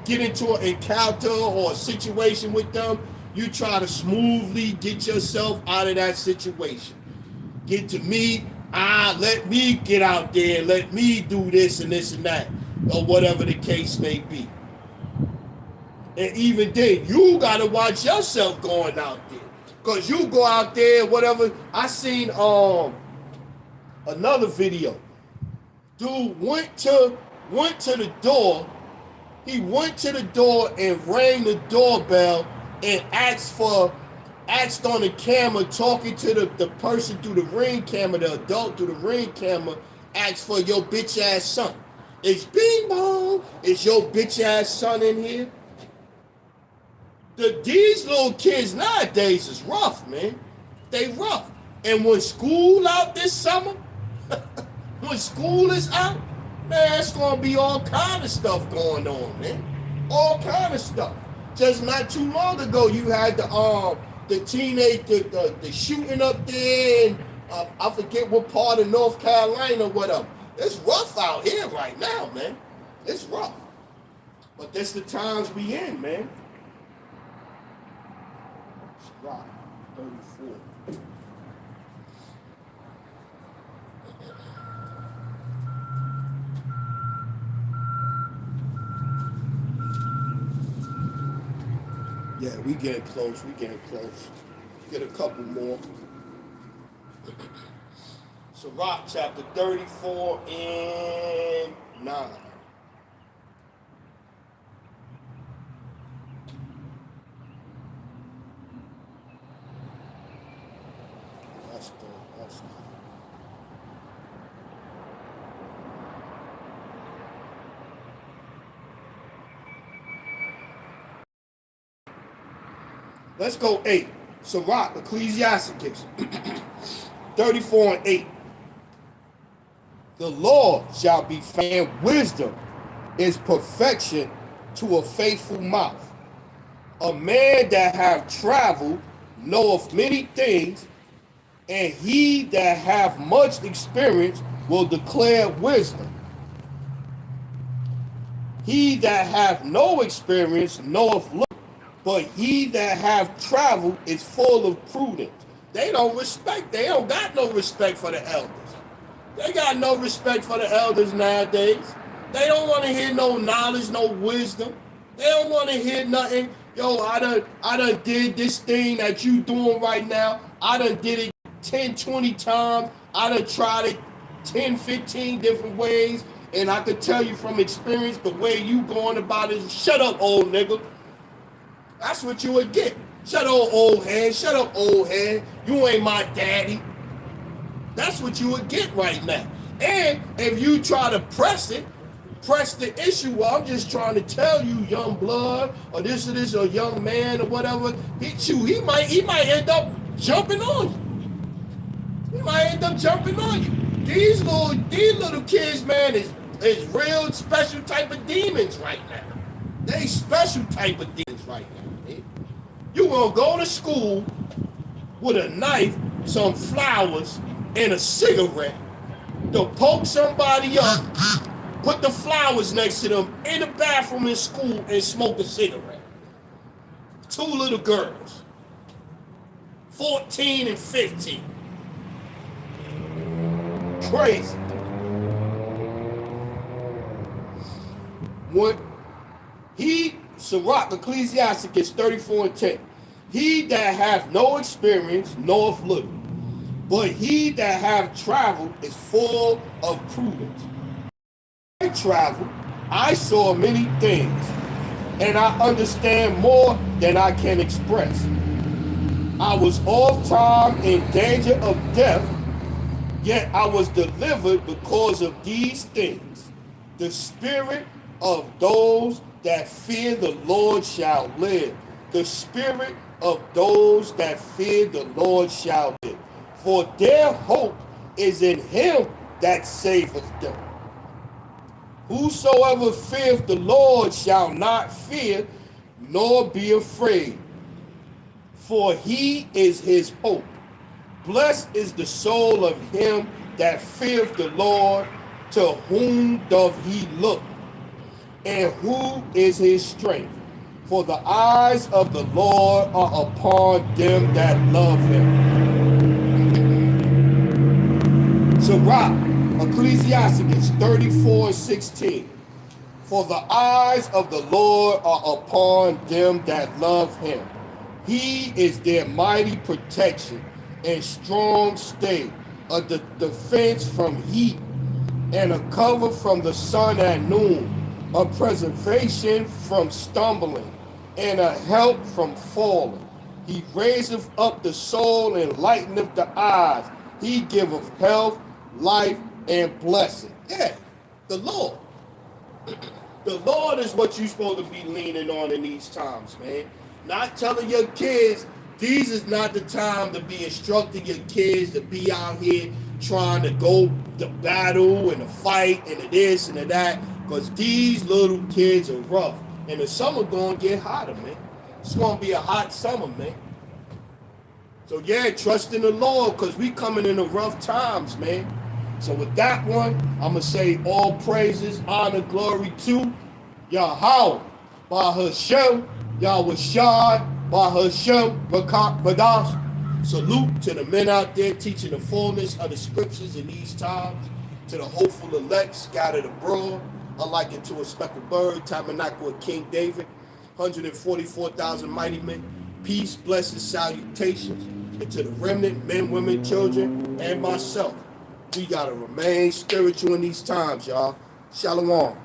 get into an encounter or a situation with them, you try to smoothly get yourself out of that situation. Get to me, let me get out there, let me do this and this and that, or whatever the case may be. And even then, you gotta watch yourself going out there, cause you go out there, whatever. I seen another video. Dude went to the door. He went to the door and rang the doorbell and asked on the camera, talking to the person through the Ring camera, the adult through the Ring camera, asked for your bitch ass son. It's Bing Bong. Is your bitch ass son in here? These little kids nowadays is rough, man. They rough. And when school out this summer, when school is out, man, it's gonna be all kind of stuff going on, man. All kind of stuff. Just not too long ago, you had the teenage, the shooting up there, and I forget what part of North Carolina or whatever. It's rough out here right now, man. It's rough. But that's the times we in, man. It's rock, 34. Yeah, we getting close. Get a couple more. Sirach chapter 34 and 9. That's good. Let's go 8. Sirach, Ecclesiasticus 34 and 8. The Lord shall be found. Wisdom is perfection to a faithful mouth. A man that have traveled knoweth many things, and he that have much experience will declare wisdom. He that have no experience knoweth little, but he that have traveled is full of prudence. They don't got no respect for the elders. They got no respect for the elders nowadays. They don't want to hear no knowledge, no wisdom. They don't want to hear nothing. Yo, I done did this thing that you doing right now. I done did it 10, 20 times. I done tried it 10, 15 different ways. And I could tell you from experience, the way you going about it, shut up, old nigga. That's what you would get. Shut up, old head. Shut up, old head. You ain't my daddy. That's what you would get right now. And if you try to press the issue, well, I'm just trying to tell you, young blood, or this, or young man, or whatever, he might end up jumping on you. He might end up jumping on you. These little kids, man, is real special type of demons right now. They special type of demons right now. Man. You gonna go to school with a knife, some flowers, and a cigarette to poke somebody up, put the flowers next to them in the bathroom in school, and smoke a cigarette. 2 little girls, 14 and 15. crazy. What Sirach, Ecclesiasticus 34:10. He that hath no experience knoweth little, but he that hath traveled is full of prudence. I traveled, I saw many things, and I understand more than I can express. I was oft time in danger of death, yet I was delivered because of these things. The spirit of those that fear the Lord shall live. The spirit of those that fear the Lord shall live. For their hope is in him that saveth them. Whosoever feareth the Lord shall not fear, nor be afraid. For he is his hope. Blessed is the soul of him that feareth the Lord, to whom doth he look, and who is his strength. For the eyes of the Lord are upon them that love him. Sirach, Ecclesiasticus 34:16. For the eyes of the Lord are upon them that love him. He is their mighty protection and strong stay, a defense from heat and a cover from the sun at noon, a preservation from stumbling and a help from falling. He raiseth up the soul and lighteneth the eyes. He giveth health, life, and blessing. Yeah, the Lord. The Lord is what you're supposed to be leaning on in these times, man. Not telling your kids, these is not the time to be instructing your kids to be out here trying to go to battle and to fight and to this and to that, because these little kids are rough. And the summer going to get hotter, man. It's going to be a hot summer, man. So yeah, trust in the Lord, because we coming into rough times, man. So with that one, I'm going to say all praises, honor, glory to Yahweh, by Hashem, Yahweh Shai, by Hashem, Badash. Salute to the men out there teaching the fullness of the scriptures in these times, to the hopeful elect scattered abroad, unlike unto a speckled bird, tabernacle of King David, 144,000 mighty men, peace, blessings, salutations, and to the remnant, men, women, children, and myself. We gotta remain spiritual in these times, y'all. Shalom.